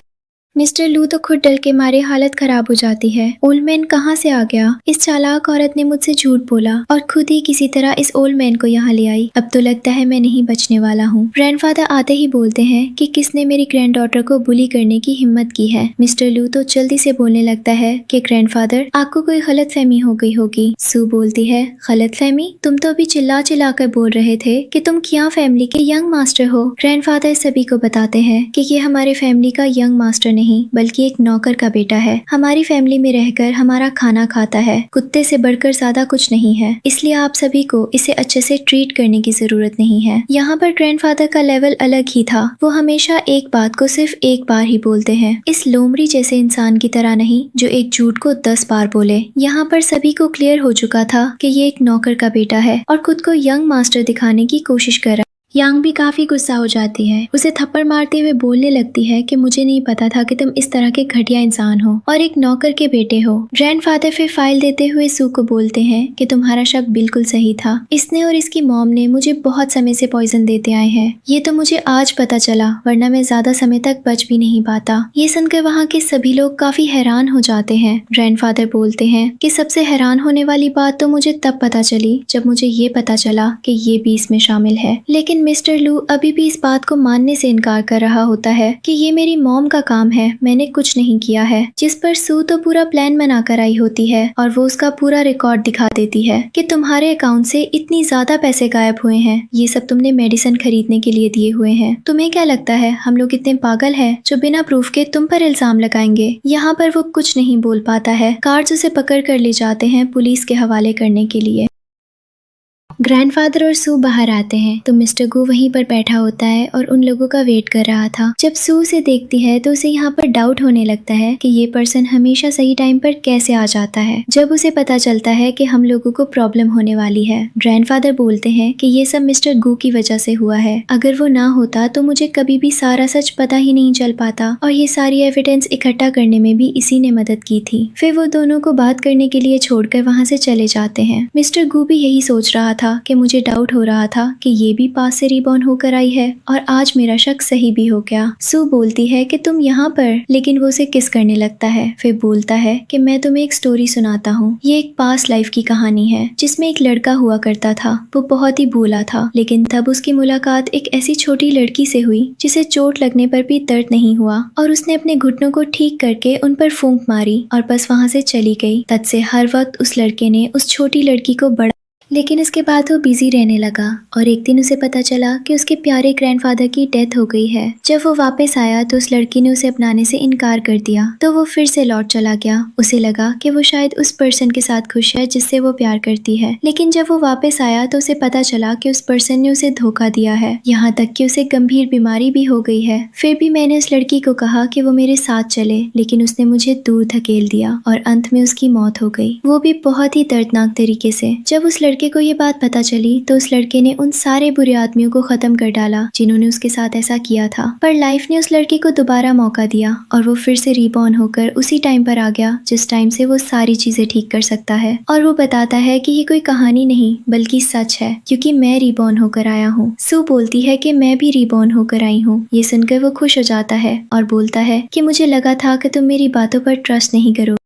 मिस्टर लू तो खुद डर के मारे हालत खराब हो जाती है। ओल्ड मैन कहाँ से आ गया? इस चालाक औरत ने मुझसे झूठ बोला और खुद ही किसी तरह इस ओल्ड मैन को यहाँ ले आई। अब तो लगता है मैं नहीं बचने वाला हूँ। ग्रैंडफादर आते ही बोलते हैं कि किसने मेरी ग्रैंड डॉटर को बुली करने की हिम्मत की है। मिस्टर लू तो जल्दी से बोलने लगता है कि ग्रैंडफादर आपको कोई गलतफहमी हो गई होगी। सू बोलती है गलतफहमी? तुम तो अभी चिल्ला चिल्ला कर बोल रहे थे कि तुम कियांग फैमिली के यंग मास्टर हो। ग्रैंडफादर सभी को बताते हैं कि ये हमारे फैमिली का यंग मास्टर नहीं बल्कि एक नौकर का बेटा है। हमारी फैमिली में रहकर हमारा खाना खाता है, कुत्ते से बढ़कर ज्यादा कुछ नहीं है, इसलिए आप सभी को इसे अच्छे से ट्रीट करने की जरूरत नहीं है। यहाँ पर ग्रैंडफादर का लेवल अलग ही था। वो हमेशा एक बात को सिर्फ एक बार ही बोलते हैं, इस लोमड़ी जैसे इंसान की तरह नहीं जो एक झूठ को 10 बार बोले। यहाँ पर सभी को क्लियर हो चुका था कि ये एक नौकर का बेटा है और खुद को यंग मास्टर दिखाने की कोशिश कर रहा। यांग भी काफी गुस्सा हो जाती है, उसे थप्पड़ मारते हुए बोलने लगती है कि मुझे नहीं पता था कि तुम इस तरह के घटिया इंसान हो और एक नौकर के बेटे हो। ग्रैंडफादर फिर फाइल देते हुए सू को बोलते हैं कि तुम्हारा शक बिल्कुल सही था, इसने और इसकी मॉम ने मुझे बहुत समय से पॉइजन देते आए हैं। ये तो मुझे आज पता चला, वरना मैं ज्यादा समय तक बच भी नहीं पाता। ये सुनकर वहाँ के सभी लोग काफी हैरान हो जाते हैं। ग्रैंडफादर बोलते हैं कि सबसे हैरान होने वाली बात तो मुझे तब पता चली जब मुझे ये पता चला कि ये भी इसमें शामिल है। लेकिन मिस्टर लू अभी भी इस बात को मानने से इनकार कर रहा होता है कि ये मेरी मॉम का काम है, मैंने कुछ नहीं किया है। जिस पर सू तो पूरा प्लान बनाकर आई होती है और वो उसका पूरा रिकॉर्ड दिखा देती है कि तुम्हारे अकाउंट से इतनी ज्यादा पैसे गायब हुए हैं, ये सब तुमने मेडिसिन खरीदने के लिए दिए हुए हैं। तुम्हें क्या लगता है हम लोग इतने पागल हैं जो बिना प्रूफ के तुम पर इल्जाम लगाएंगे? यहाँ पर वो कुछ नहीं बोल पाता है। गार्ड्स उसे पकड़ कर ले जाते हैं पुलिस के हवाले करने के लिए। ग्रैंडफादर और सू बाहर आते हैं तो मिस्टर गू वहीं पर बैठा होता है और उन लोगों का वेट कर रहा था। जब सू उसे देखती है तो उसे यहाँ पर डाउट होने लगता है कि ये पर्सन हमेशा सही टाइम पर कैसे आ जाता है। जब उसे पता चलता है कि हम लोगों को प्रॉब्लम होने वाली है, ग्रैंडफादर बोलते हैं कि ये सब मिस्टर गू की वजह से हुआ है। अगर वो ना होता तो मुझे कभी भी सारा सच पता ही नहीं चल पाता और ये सारी एविडेंस इकट्ठा करने में भी इसी ने मदद की थी। फिर वो दोनों को बात करने के लिए छोड़कर वहाँ से चले जाते हैं। मिस्टर गू भी यही सोच रहा था कि मुझे डाउट हो रहा था कि ये भी पास से रिबॉर्न होकर आई है और आज मेरा शक सही भी हो गया। सू बोलती है कि तुम यहाँ पर, लेकिन वो उसे किस करने लगता है। फिर बोलता है कि मैं तुम्हें एक स्टोरी सुनाता हूँ। ये एक पास्ट लाइफ की कहानी है जिसमें एक लड़का हुआ करता था। वो बहुत ही भोला था, लेकिन तब उसकी मुलाकात एक ऐसी छोटी लड़की से हुई जिसे चोट लगने पर भी दर्द नहीं हुआ और उसने अपने घुटनों को ठीक करके उन पर फूंक मारी और बस वहाँ से चली गई। तब से हर वक्त उस लड़के ने उस छोटी लड़की को बड़ा लेकिन इसके बाद वो बिजी रहने लगा और एक दिन उसे पता चला कि उसके प्यारे ग्रैंडफादर की डेथ हो गई है। जब वो वापस आया तो उस लड़की ने उसे अपनाने से इनकार कर दिया, तो वो फिर से लौट चला गया। उसे लगा कि वो शायद उस पर्सन के साथ खुश है जिससे वो प्यार करती है, लेकिन जब वो वापस आया तो उसे पता चला कि उस पर्सन ने उसे धोखा दिया है, यहाँ तक कि उसे गंभीर बीमारी भी हो गई है। फिर भी मैंने उस लड़की को कहा कि वो मेरे साथ चले, लेकिन उसने मुझे दूर धकेल दिया और अंत में उसकी मौत हो गई, वो भी बहुत ही दर्दनाक तरीके से। जब उस लड़के को ये बात पता चली तो उस लड़के ने उन सारे बुरे आदमियों को खत्म कर डाला जिन्होंने उसके साथ ऐसा किया था। पर लाइफ ने उस लड़के को दोबारा मौका दिया और वो फिर से रीबॉर्न होकर उसी टाइम पर आ गया जिस टाइम से वो सारी चीजें ठीक कर सकता है। और वो बताता है कि ये कोई कहानी नहीं बल्कि सच है, क्योंकि मैं रीबॉर्न होकर आया हूँ। सू बोलती है कि मैं भी रीबॉर्न होकर आई हूँ। ये सुनकर वो खुश हो जाता है और बोलता है कि मुझे लगा था कि तुम मेरी बातों पर ट्रस्ट नहीं करोगे,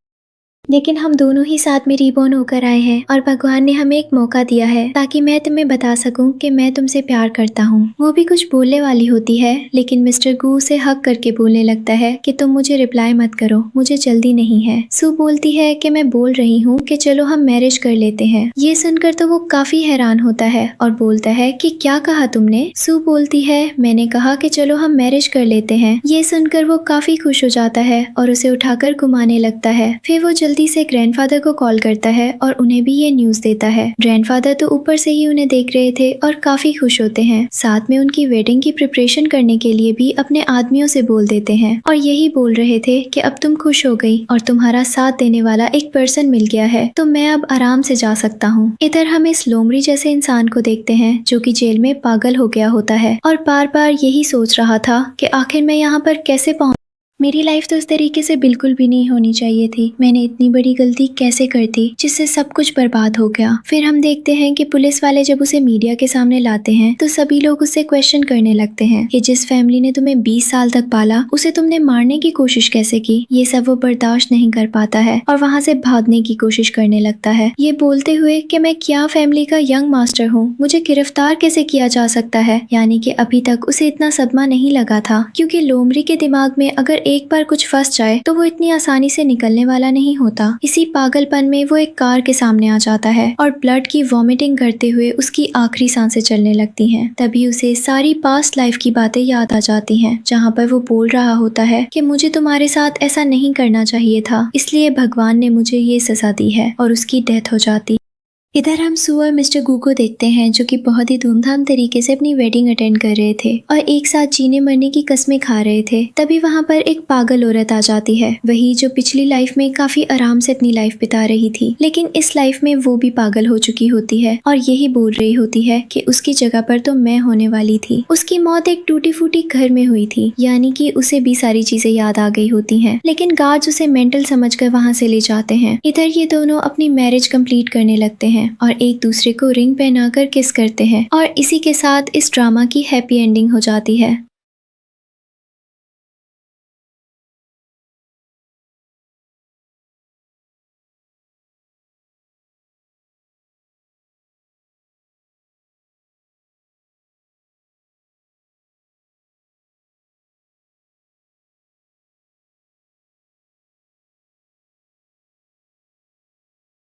लेकिन हम दोनों ही साथ में रीबॉर्न होकर आए हैं और भगवान ने हमें एक मौका दिया है ताकि मैं तुम्हें बता सकूं कि मैं तुमसे प्यार करता हूं। वो भी कुछ बोलने वाली होती है, लेकिन मिस्टर गू उसे हक करके बोलने लगता है कि तुम मुझे रिप्लाई मत करो, मुझे जल्दी नहीं है। सू बोलती है कि मैं बोल रही हूँ कि चलो हम मैरिज कर लेते हैं। ये सुनकर तो वो काफी हैरान होता है और बोलता है कि क्या कहा तुमने? सू बोलती है मैंने कहा कि चलो हम मैरिज कर लेते हैं। ये सुनकर वो काफी खुश हो जाता है और उसे उठाकर घुमाने लगता है। फिर वो जल्दी से ग्रैंडफादर को कॉल करता है और उन्हें भी ये न्यूज देता है। ग्रैंडफादर तो ऊपर से ही उन्हें देख रहे थे और काफी खुश होते हैं। साथ में उनकी वेडिंग की प्रिपरेशन करने के लिए भी अपने आदमियों से बोल देते हैं और यही बोल रहे थे कि अब तुम खुश हो गई और तुम्हारा साथ देने वाला एक पर्सन मिल गया है, तो मैं अब आराम से जा सकता हूँ। इधर हम इस लोमड़ी जैसे इंसान को देखते हैं जो कि जेल में पागल हो गया होता है और बार बार यही सोच रहा था कि आखिर मैं यहाँ पर कैसे पहुँच, मेरी लाइफ तो इस तरीके से बिल्कुल भी नहीं होनी चाहिए थी। मैंने इतनी बड़ी गलती कैसे कर दी जिससे सब कुछ बर्बाद हो गया। फिर हम देखते हैं कि पुलिस वाले जब उसे मीडिया के सामने लाते हैं तो सभी लोग उससे क्वेश्चन करने लगते हैं कि जिस फैमिली ने तुम्हें 20 साल तक पाला उसे तुमने मारने की कोशिश कैसे की। ये सब वो बर्दाश्त नहीं कर पाता है और वहाँ से भागने की कोशिश करने लगता है, ये बोलते हुए कि मैं क्या फैमिली का यंग मास्टर हूँ, मुझे गिरफ्तार कैसे किया जा सकता है। यानी कि अभी तक उसे इतना सदमा नहीं लगा था, क्योंकि लोमड़ी के दिमाग में अगर एक बार कुछ फंस जाए तो वो इतनी आसानी से निकलने वाला नहीं होता। इसी पागलपन में वो एक कार के सामने आ जाता है और ब्लड की वॉमिटिंग करते हुए उसकी आखिरी सांसें चलने लगती हैं। तभी उसे सारी पास्ट लाइफ की बातें याद आ जाती हैं, जहाँ पर वो बोल रहा होता है कि मुझे तुम्हारे साथ ऐसा नहीं करना चाहिए था, इसलिए भगवान ने मुझे ये सजा दी है, और उसकी डेथ हो जाती। इधर हम सू और मिस्टर गू को देखते हैं जो कि बहुत ही धूमधाम तरीके से अपनी वेडिंग अटेंड कर रहे थे और एक साथ जीने मरने की कस्में खा रहे थे। तभी वहाँ पर एक पागल औरत आ जाती है, वही जो पिछली लाइफ में काफी आराम से अपनी लाइफ बिता रही थी, लेकिन इस लाइफ में वो भी पागल हो चुकी होती है और यही बोल रही होती है कि उसकी जगह पर तो मैं होने वाली थी। उसकी मौत एक टूटी फूटी घर में हुई थी, यानी कि उसे भी सारी चीजें याद आ गई होती हैं, लेकिन गार्ड्स उसे मेंटल समझकर वहाँ से ले जाते हैं। इधर ये दोनों अपनी मैरिज कंप्लीट करने लगते हैं और एक दूसरे को रिंग पहनाकर किस करते हैं और इसी के साथ इस ड्रामा की हैप्पी एंडिंग हो जाती है।